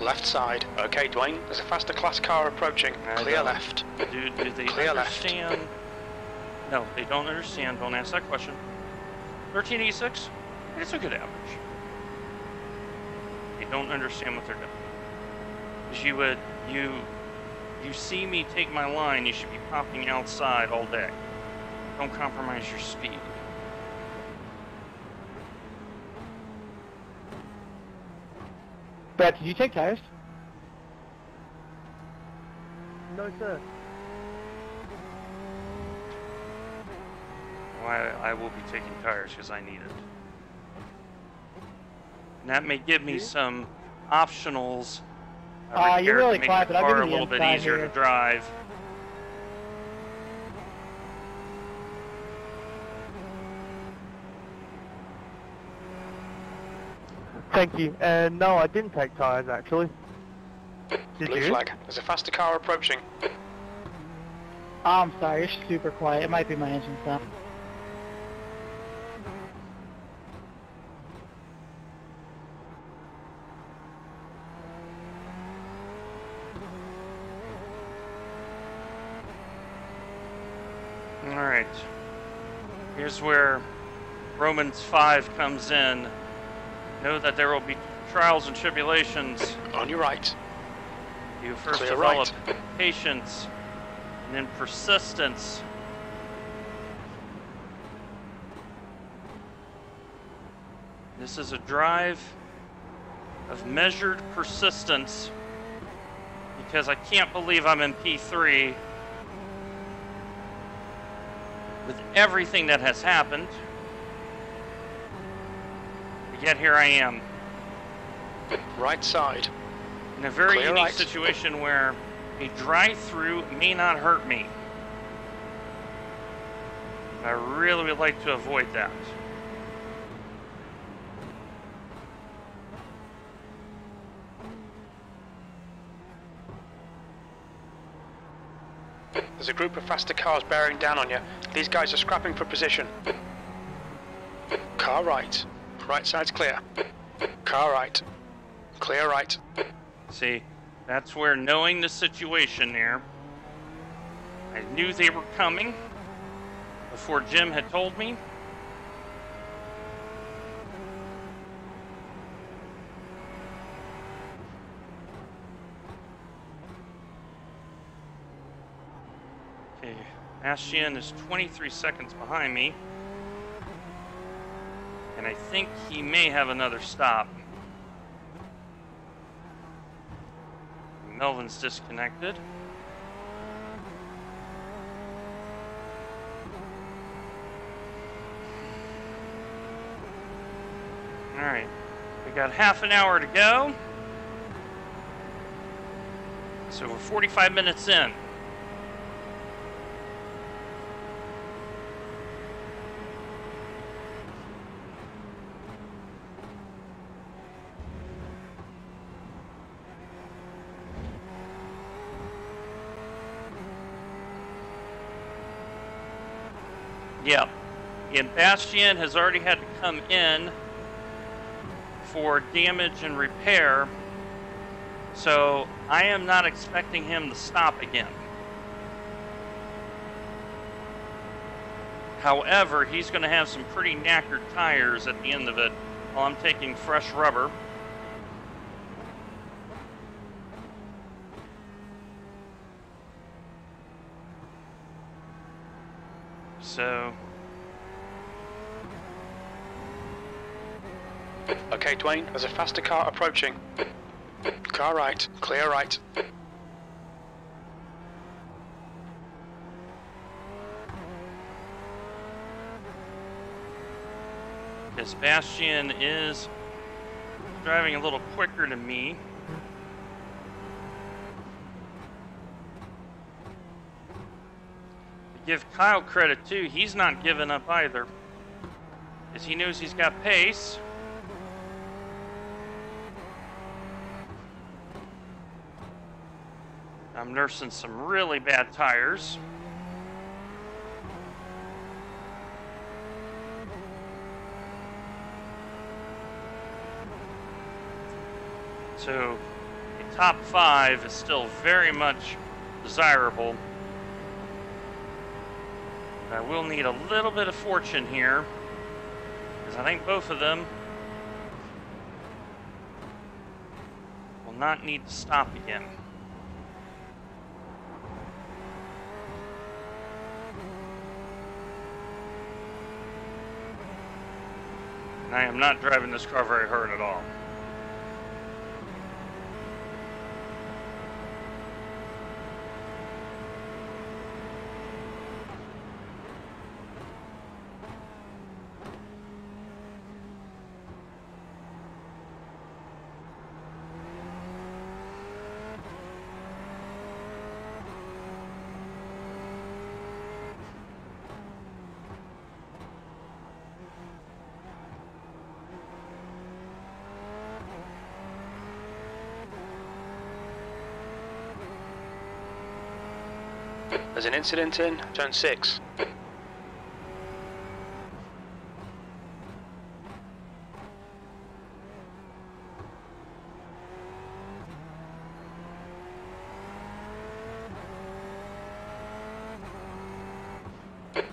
Left side. Okay, Dwayne. There's a faster class car approaching. I Clear don't- left. do they Clear left. understand? No, they don't understand. Don't ask that question. 1386, it's a good average. They don't understand what they're doing. Because you see me take my line, you should be popping outside all day. Don't compromise your speed. Brett, did you take tires? No, sir. Well, I will be taking tires because I need it. And that may give me some optionals. You're really to quiet, make but the I'll give car a you the little bit inside easier here. to drive. Thank you. And no, I didn't take tires actually. Did Blue you? flag. There's a faster car approaching. Oh, I'm sorry, you're super quiet. It might be my engine sound. Alright. Here's where Romans 5 comes in. Know that there will be trials and tribulations. On your right. You first Clear develop right. patience and then persistence. This is a drive of measured persistence because I can't believe I'm in P3 with everything that has happened. Yet here I am. Right side. In a very Clear unique right. situation where a drive-through may not hurt me. I really would like to avoid that. There's a group of faster cars bearing down on you. These guys are scrapping for position. Car right. Right side's clear. Car right. Clear right. See, that's where knowing the situation there, I knew they were coming before Jim had told me. Okay, Bastian is 23 seconds behind me. And I think he may have another stop. Melvin's disconnected. Alright, we got half an hour to go. So we're 45 minutes in. Yep. And Bastian has already had to come in for damage and repair, so I am not expecting him to stop again. However, he's going to have some pretty knackered tires at the end of it while I'm taking fresh rubber. So, Okay, Dwayne, there's a faster car approaching. Car right, clear right. because Bastian is driving a little quicker than me. Give Kyle credit too, he's not giving up either, because he knows he's got pace. I'm nursing some really bad tires. So a top 5 is still very much desirable. I will need a little bit of fortune here, because I think both of them will not need to stop again. And I am not driving this car very hard at all. There's an incident in turn 6.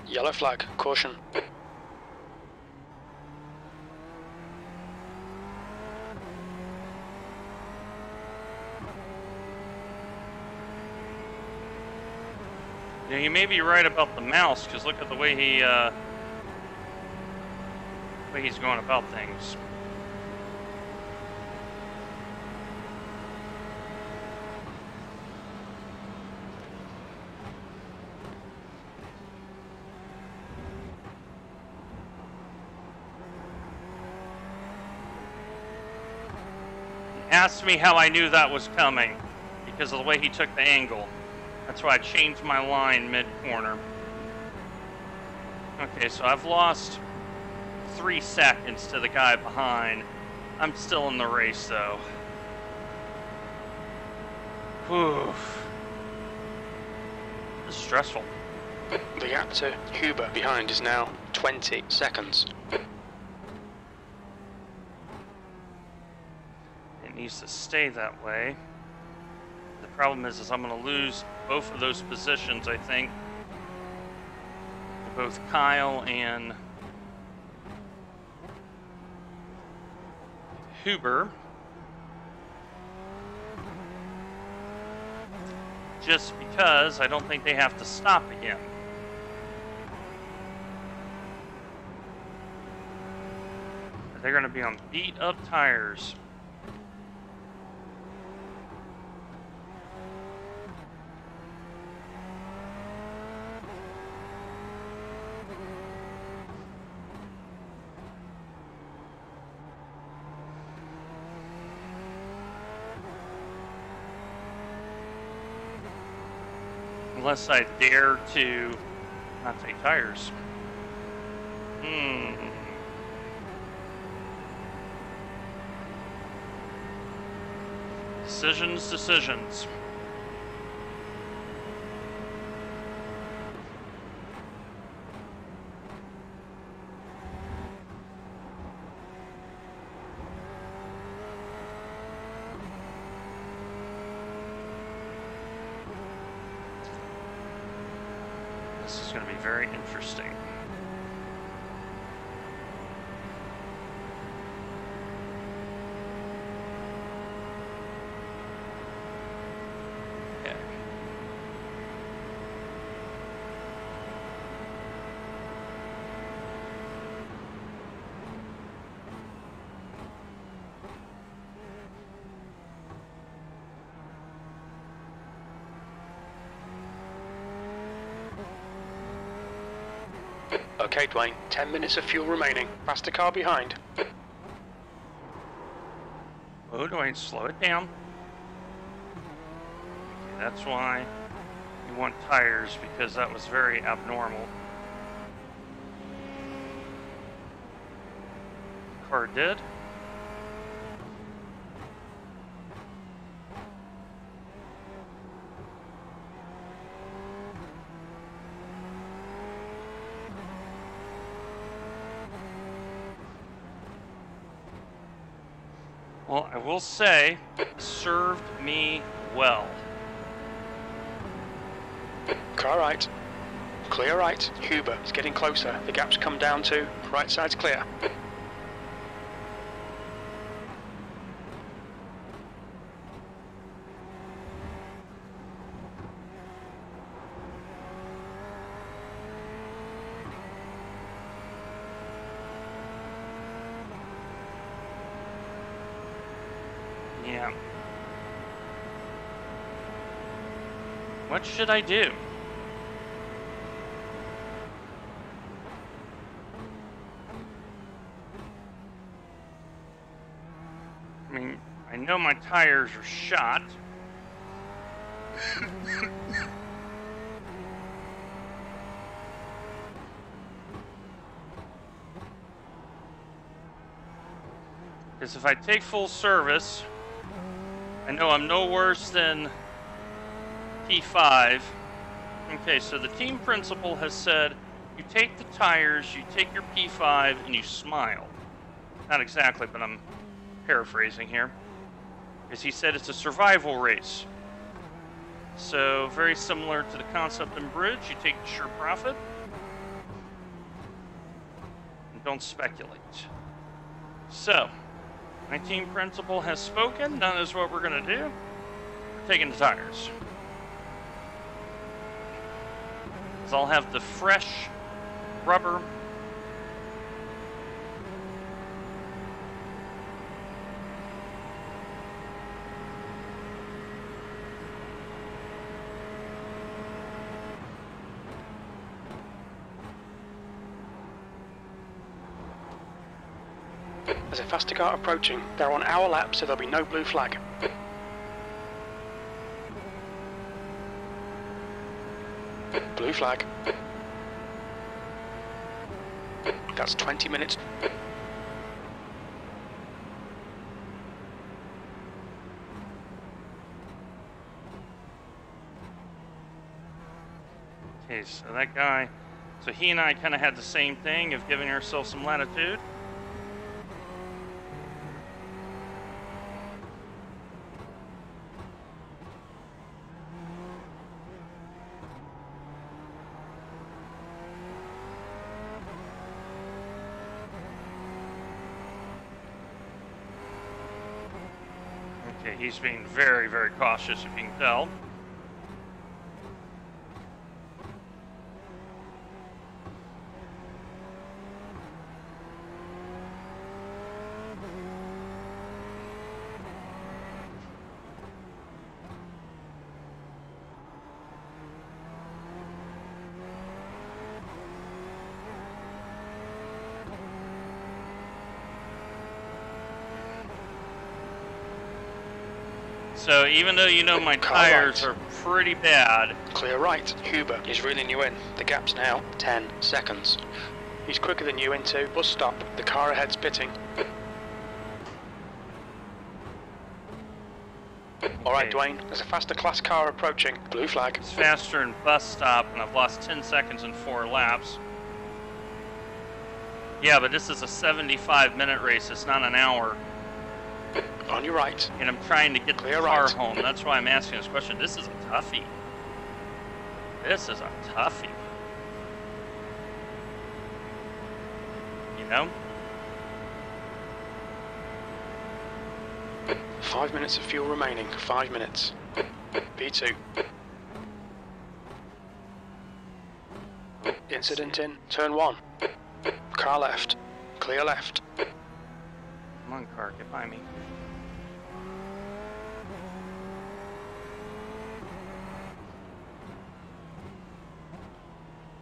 Yellow flag, caution. Yeah, you may be right about the mouse, because look at the way he's going about things. Ask me how I knew that was coming, because of the way he took the angle. That's why I changed my line mid-corner. Okay, so I've lost 3 seconds to the guy behind. I'm still in the race, though. Whew. This is stressful. The gap to Huber behind is now 20 seconds. It needs to stay that way. The problem is I'm going to lose both of those positions, I think. Both Kyle and Huber. Just because I don't think they have to stop again. They're going to be on beat up tires. Unless I dare to not take tires. Decisions. This is going to be very interesting. Okay. Okay, Dwayne, 10 minutes of fuel remaining. Faster car behind. Oh, Dwayne, slow it down. Okay, that's why you want tires, because that was very abnormal. Car did. Well, I will say, it served me well. Car right. Clear right. Huber is getting closer. The gap's come down to right side's clear. Yeah. What should I do? I mean, I know my tires are shot. Because if I take full service, I know I'm no worse than P5. Okay, so the team principal has said, you take the tires, you take your P5, and you smile. Not exactly, but I'm paraphrasing here. Because he said it's a survival race. So, very similar to the concept in Bridge, you take the sure profit. And don't speculate. So, my team principal has spoken. That is what we're going to do. We're taking the tires. So I'll have the fresh rubber. There's a faster car approaching. They're on our lap, so there'll be no blue flag. Blue flag. That's 20 minutes. Okay, so that guy, so he and I kind of had the same thing of giving ourselves some latitude. Okay, he's being very, very cautious, if you can tell. So even though you know my tires are pretty bad. Clear right. Huber is reeling you in. The gap's now 10 seconds. He's quicker than you into bus stop. The car ahead's pitting. Alright, Dwayne, there's a faster class car approaching. Blue flag. It's faster in bus stop, and I've lost 10 seconds in 4 laps. Yeah, but this is a 75-minute race. It's not an hour. On your right. And I'm trying to get the Clear car right. home. That's why I'm asking this question. This is a toughie. This is a toughie. You know? 5 minutes of fuel remaining. 5 minutes. P2. Incident in. Turn 1. Car left. Clear left. Come on, car, get by me.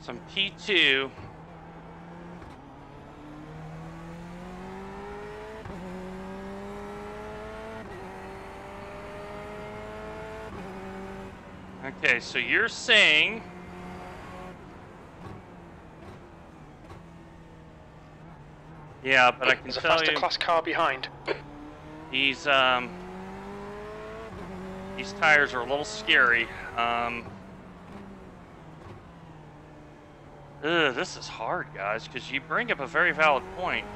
Some P2. Okay, so you're saying yeah, but I can There's a tell faster you class car behind. these tires are a little scary. This is hard, guys, because you bring up a very valid point.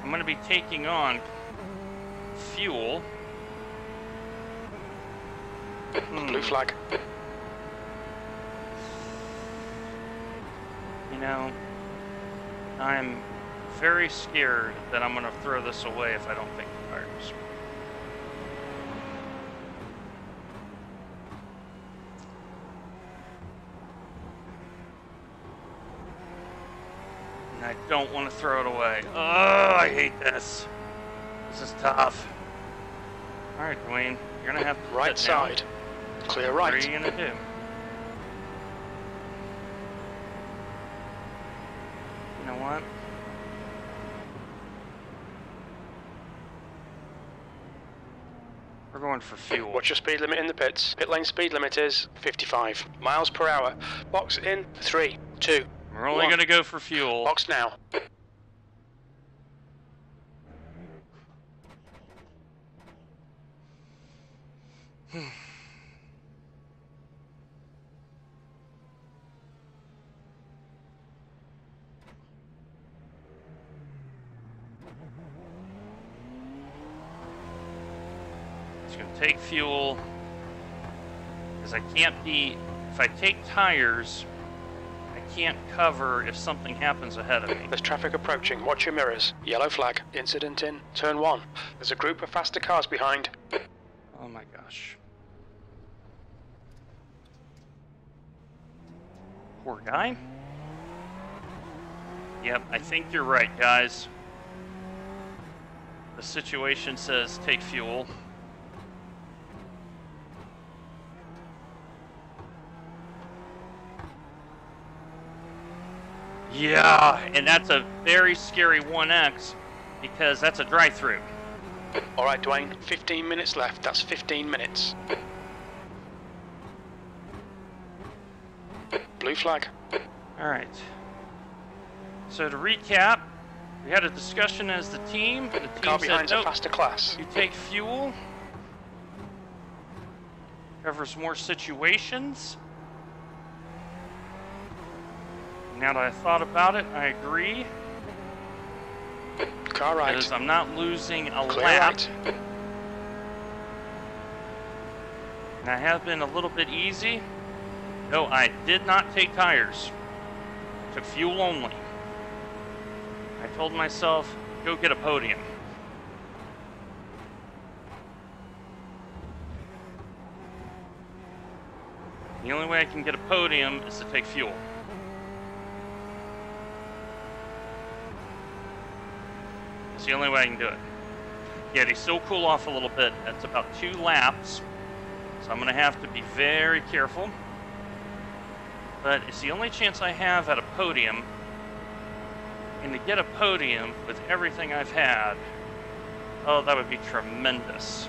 I'm going to be taking on fuel. Blue flag. You know, I'm very scared that I'm going to throw this away if I don't take the tires. And I don't want to throw it away. Oh, I hate this. This is tough. All right, Dwayne, you're going to have to Right sit down. side. Clear What right. are you going to do? You know what? We're going for fuel. What's your speed limit in the pits? Pit lane speed limit is 55 miles per hour. Box in 3, 2. We're only going to go for fuel. Box now. It's going to take fuel. Because I can't be... If I take tires, I can't cover if something happens ahead of me. There's traffic approaching. Watch your mirrors. Yellow flag. Incident in. Turn 1. There's a group of faster cars behind. Oh my gosh. Poor guy. Yep, I think you're right, guys. The situation says take fuel. Yeah, and that's a very scary 1X because that's a drive-through. All right, Dwayne, 15 minutes left. That's 15 minutes. Blue flag. All right. So to recap, we had a discussion as the team. The team Car said, behind's a nope, faster class. you take fuel. Covers more situations. Now that I thought about it, I agree. Car right. Because I'm not losing a Clear lap. right. And I have been a little bit easy. No, I did not take tires. I took fuel only. I told myself, go get a podium. The only way I can get a podium is to take fuel. It's the only way I can do it. Yeah, they still cool off a little bit. That's about 2 laps. So I'm going to have to be very careful. But it's the only chance I have at a podium. And to get a podium with everything I've had, oh, that would be tremendous.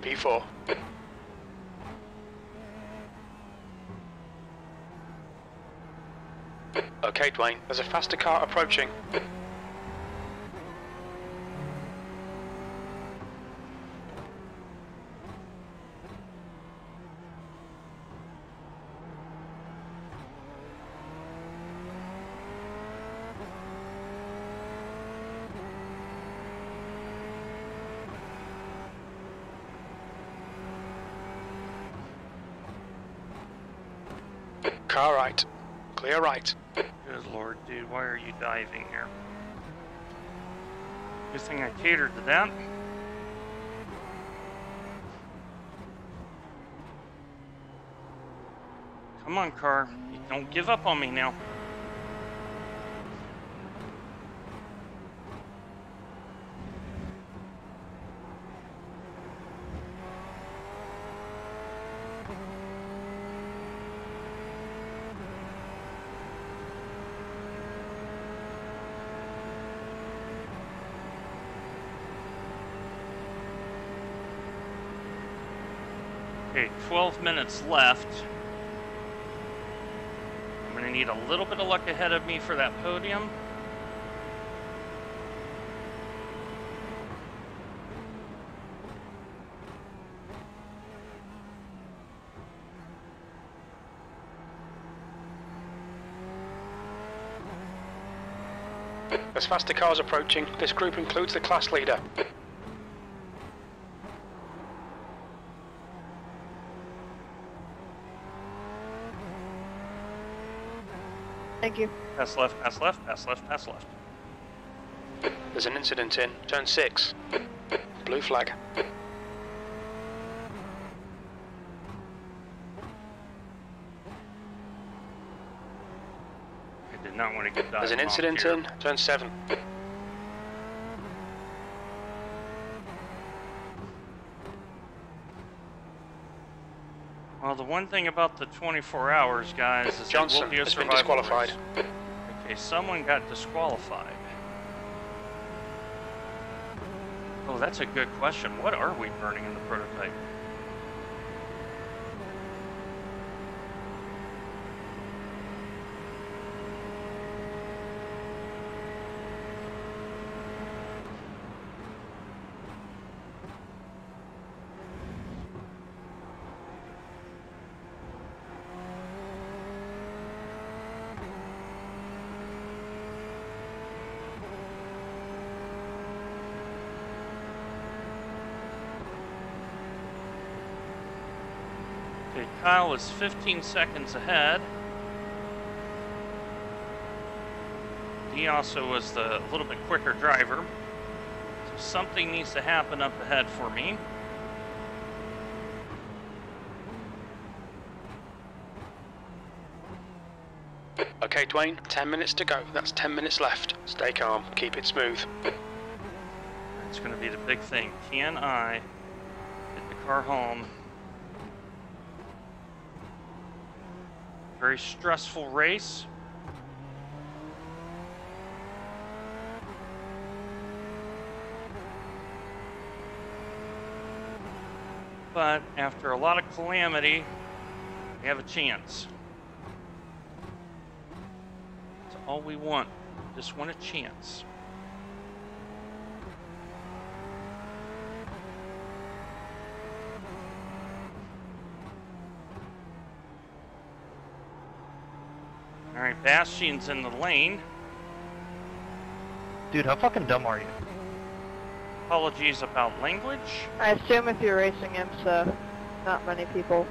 P4. Okay, Dwayne, there's a faster car approaching. Car right. Clear right. Good lord, dude, why are you diving here? Good thing I catered to that. Come on, car. You don't give up on me now. Okay, 12 minutes left. I'm going to need a little bit of luck ahead of me for that podium. There's faster cars approaching. This group includes the class leader. Thank you. Pass left, pass left, pass left, pass left. There's an incident in turn 6. Blue flag. I did not want to get There's an incident here. in turn 7. Well, the one thing about the 24 hours, guys, is Johnson it will be a has been survival disqualified. race. Okay, someone got disqualified. Oh, that's a good question. What are we burning in the prototype? Okay, Kyle is 15 seconds ahead. He also was the little bit quicker driver. So something needs to happen up ahead for me. Okay, Dwayne, 10 minutes to go. That's 10 minutes left. Stay calm. Keep it smooth. It's going to be the big thing. Can I get the car home? Very stressful race. But after a lot of calamity, we have a chance. That's all we want. Just want a chance. Alright, Bastion's in the lane. Dude, how fucking dumb are you? Apologies about language. I assume if you're racing IMSA, not many people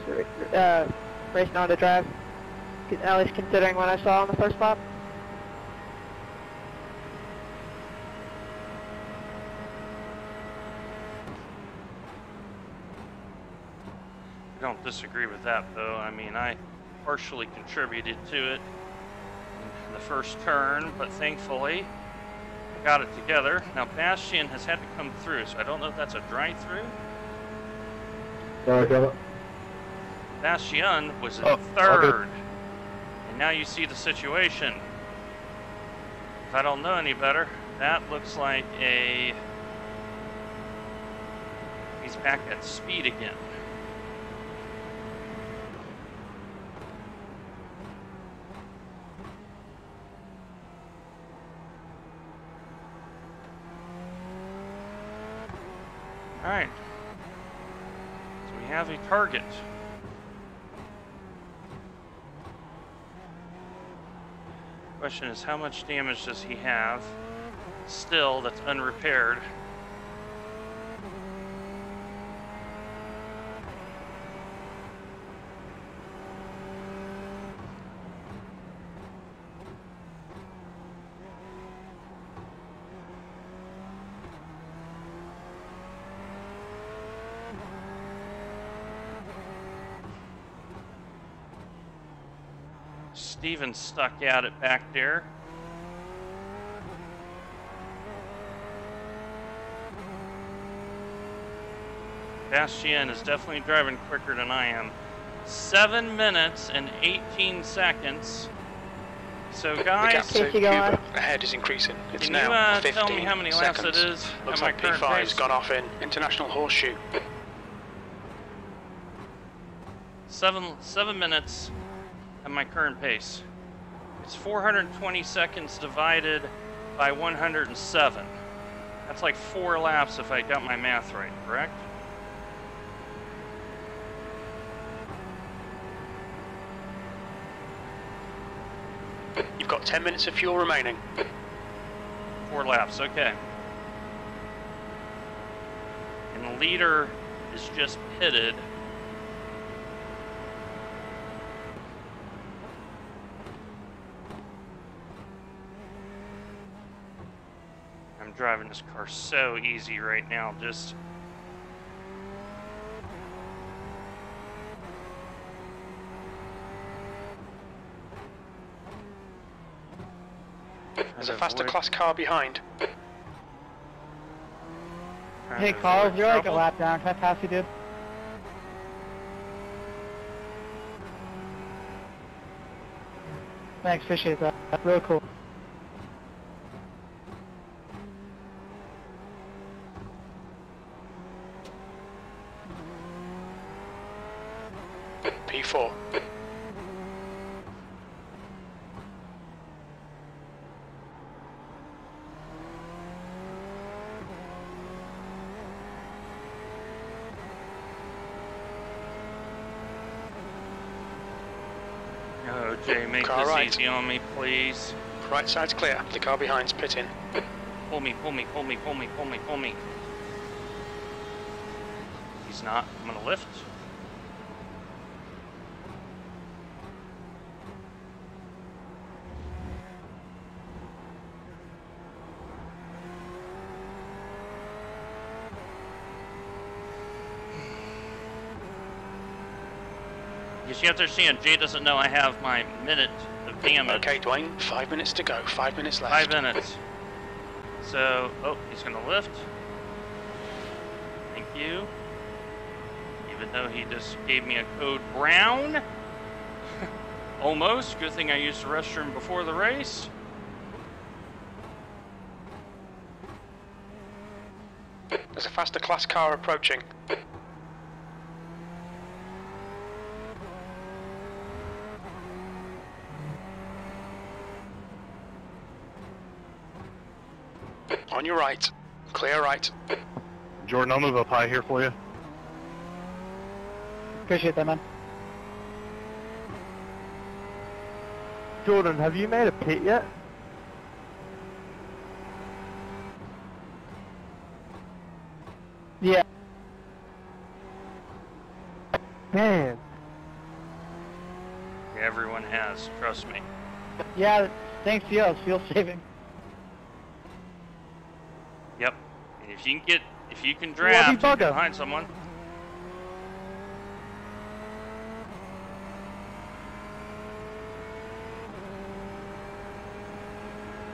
racing on to drive. At least considering what I saw on the first lap. I don't disagree with that, though. I mean, I partially contributed to it in the first turn, but thankfully I got it together. Now Bastion has had to come through, so I don't know if that's a drive-through. Sorry, Kevin. Bastion was in Oh, all third, good. and now you see the situation. If I don't know any better, that looks like he's back at speed again. Alright, so we have a target. Question is, how much damage does he have still that's unrepaired? Steven's stuck at it back there. Bastien is definitely driving quicker than I am. 7 minutes and 18 seconds. So The gap guys, to Casey, go on. Cuba ahead is increasing. It's can now you 15 tell me how many laps seconds. it is Looks at my like current P5's pace? gone off in International Horseshoe. 7 minutes at my current pace. It's 420 seconds divided by 107. That's like 4 laps if I got my math right, correct? You've got 10 minutes of fuel remaining. 4 laps, okay. And the leader is just pitted. I'm driving this car so easy right now, just... There's a faster class car behind. Hey, Carl, you're like a lap down. Can I pass you, dude? Thanks, appreciate that. That's really cool. P4. Oh, Jay, make Car this right. easy on me, please. Right side's clear. The car behind's pitting. Pull me, pull me, pull me, pull me, pull me, pull me. He's not. I'm gonna lift. Because you have to understand, Jay doesn't know I have my minute of damage. Okay, Dwayne, 5 minutes to go. 5 minutes left. 5 minutes. So, oh, he's gonna lift. Thank you. Even though he just gave me a code brown. Almost. Good thing I used the restroom before the race. There's a faster class car approaching. On your right. Clear right. Jordan, I'll move up high here for you. Appreciate that, man. Jordan, have you made a pit yet? Yeah. Man. Everyone has, trust me. Yeah, thanks to you, it's fuel saving. Yep. And if you can Bloody draft, you can bugger. find someone.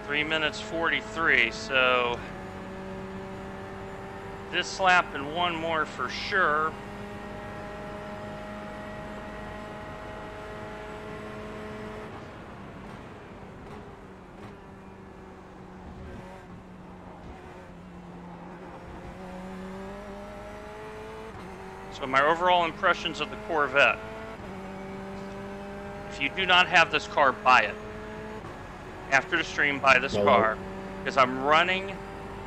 Three minutes 43, so this lap and one more for sure. So my overall impressions of the Corvette. If you do not have this car, buy it. After the stream, buy this car. Because I'm running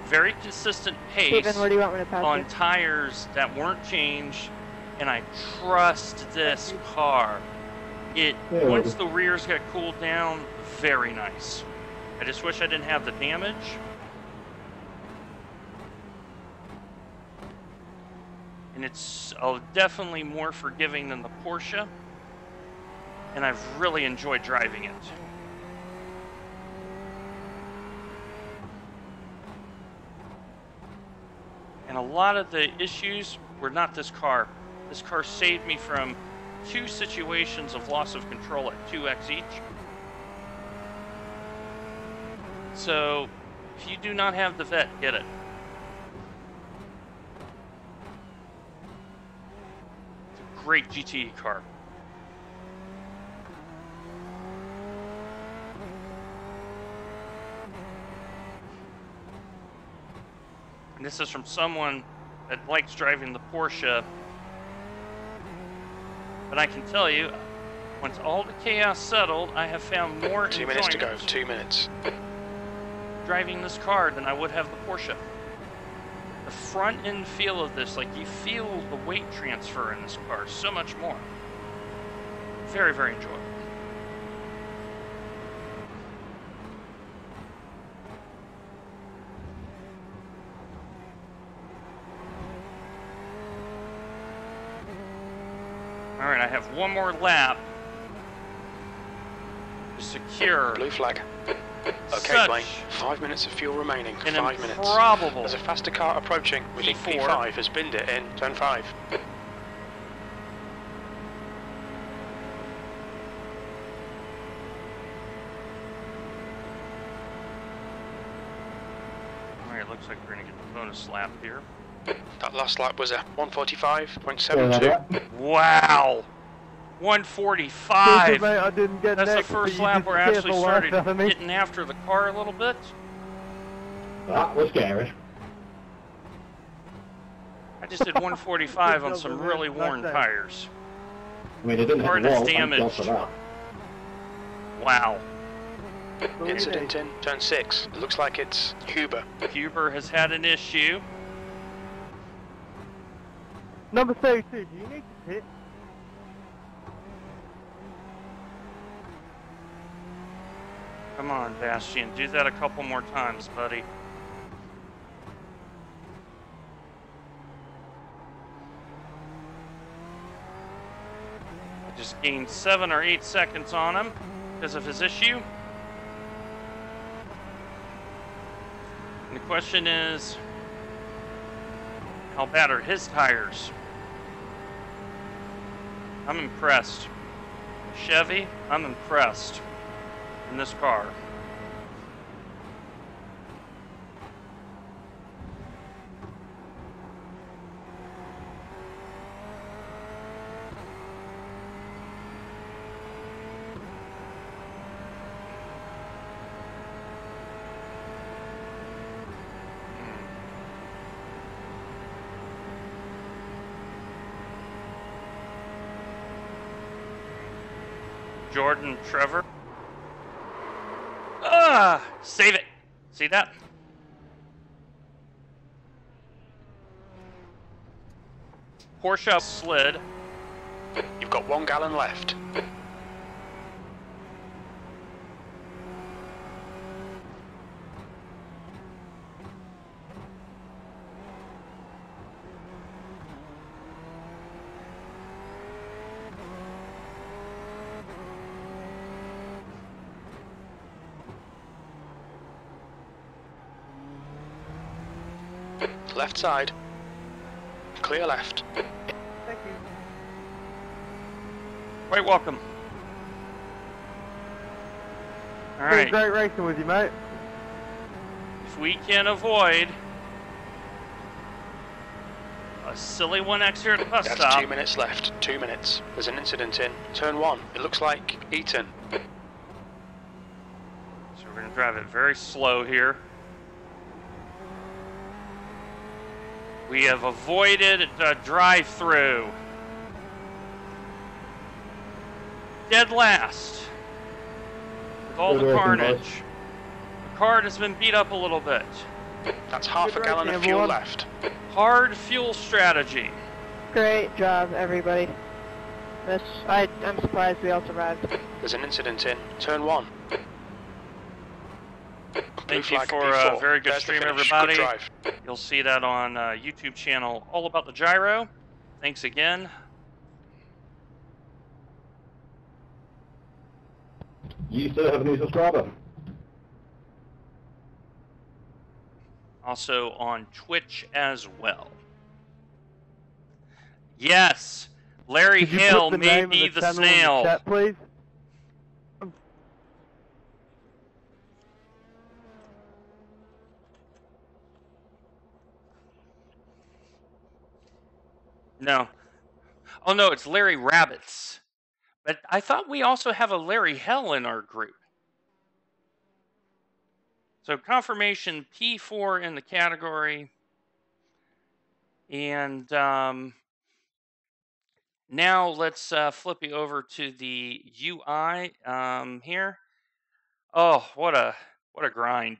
very consistent pace Steven, where do you want me to pass on you? tires that weren't changed, and I trust this car. Once the rears get cooled down, very nice. I just wish I didn't have the damage. And it's definitely more forgiving than the Porsche, and I've really enjoyed driving it. And a lot of the issues were not this car. This car saved me from 2 situations of loss of control at 2x each. So, if you do not have the Vette, get it. It's a great GTE car. And this is from someone that likes driving the Porsche. But I can tell you, once all the chaos settled, I have found more 2 minutes to enjoyment go. 2 minutes. driving this car than I would have the Porsche. The front end feel of this, like you feel the weight transfer in this car so much more. Very, very enjoyable. All right, I have one more lap to secure. Blue flag. Okay, Such Blaine. 5 minutes of fuel remaining. an 5 minutes. improbable There's a faster car approaching. We think P4. P5 has binned it in turn 5. All right, looks like we're gonna get the bonus lap here. That last lap was a Yeah, 145.72. Wow, 145. Mate, I didn't get That's the next, first but you lap did where I actually careful started last time, eh? getting after the car a little bit. that was scary. I just did 145 on Good some job, really man. worn Nice day. tires. I mean, it didn't hit Car the is wall. Thank God damaged. for that. Wow. Incident in turn 6. It looks like it's Huber. Huber has had an issue. Number 32, do you need to pit? Come on, Bastian, do that a couple more times, buddy. I just gained 7 or 8 seconds on him because of his issue. And the question is, how bad are his tires? I'm impressed. Chevy, I'm impressed in this car. Jordan, Trevor. Ah, save it. See that? Porsche slid. You've got 1 gallon left. Left side. Clear left. Thank you. Quite welcome. All Been right. great racing with you, mate. If we can avoid a silly 1X here at the bus That's stop. 2 minutes left. 2 minutes. There's an incident in turn 1. It looks like Eaton. So we're going to drive it very slow here. We have avoided a drive-through. Dead last. With all Good the working, carnage. boys. The car has been beat up a little bit. That's half a Good gallon racing, of fuel everyone. left. Hard fuel strategy. Great job, everybody. I'm surprised we all survived. There's an incident in turn 1. Thank you Blue flag for a P4. very good There's the stream, finish. everybody. Good drive. You'll see that on YouTube channel All About the Gyro. Thanks again. You still have a new subscriber. Also on Twitch as well. Yes, Larry Could you Hale put the may name be of the the channel in snail. the chat, please? No. Oh no, it's Larry Rabbits. But I thought we also have a Larry Hell in our group. So confirmation P4 in the category. And now let's flip you over to the UI here. Oh, what a grind.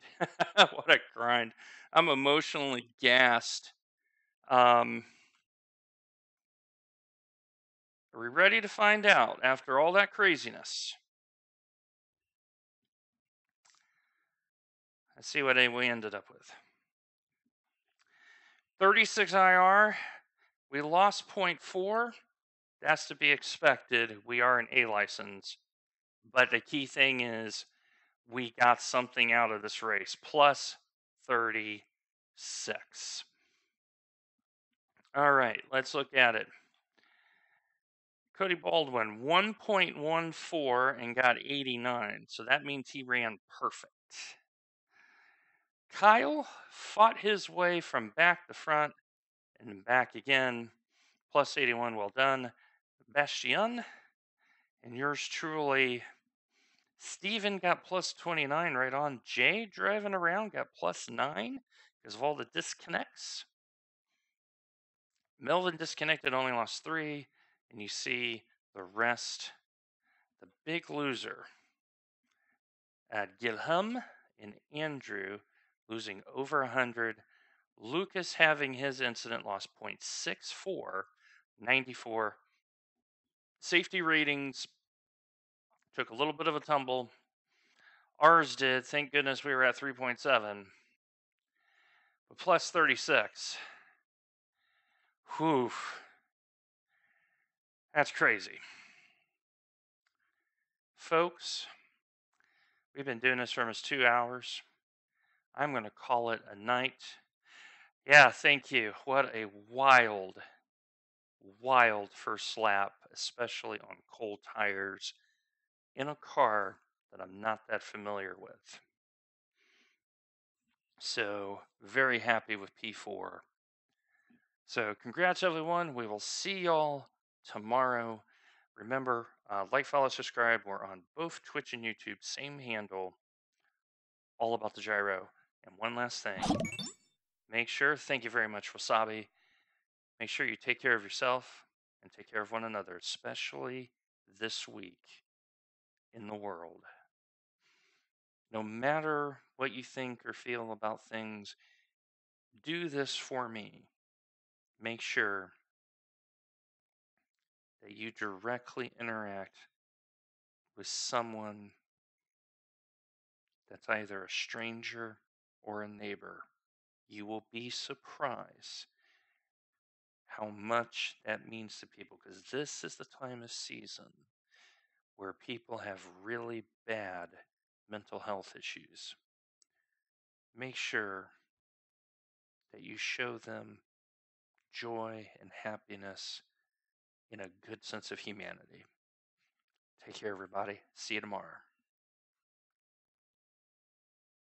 What a grind. I'm emotionally gassed. Are we ready to find out after all that craziness? Let's see what we ended up with. 36 IR. We lost 0.4. That's to be expected. We are an A license. But the key thing is we got something out of this race. Plus 36. All right, let's look at it. Cody Baldwin, 1.14 and got 89. So that means he ran perfect. Kyle fought his way from back to front and back again. Plus 81, well done. Bastien, and yours truly, Steven got plus 29 right on. Jay driving around got plus 9 because of all the disconnects. Melvin disconnected, only lost 3. And you see the rest, the big loser at Gilham and Andrew losing over 100. Lucas having his incident lost 0.64, 94. Safety ratings took a little bit of a tumble. Ours did. Thank goodness we were at 3.7. But plus 36. Whew. That's crazy. Folks, we've been doing this for almost 2 hours. I'm going to call it a night. Yeah, thank you. What a wild, wild first lap, especially on cold tires in a car that I'm not that familiar with. So, very happy with P4. So, congrats everyone. We will see y'all tomorrow. Remember, like, follow, subscribe. We're on both Twitch and YouTube. Same handle. All About the Gyro. And one last thing. Make sure, thank you very much, Wasabi. Make sure you take care of yourself and take care of one another, especially this week in the world. No matter what you think or feel about things, do this for me. Make sure that you directly interact with someone that's either a stranger or a neighbor, you will be surprised how much that means to people, because this is the time of season where people have really bad mental health issues. Make sure that you show them joy and happiness in a good sense of humanity. Take care, everybody. See you tomorrow.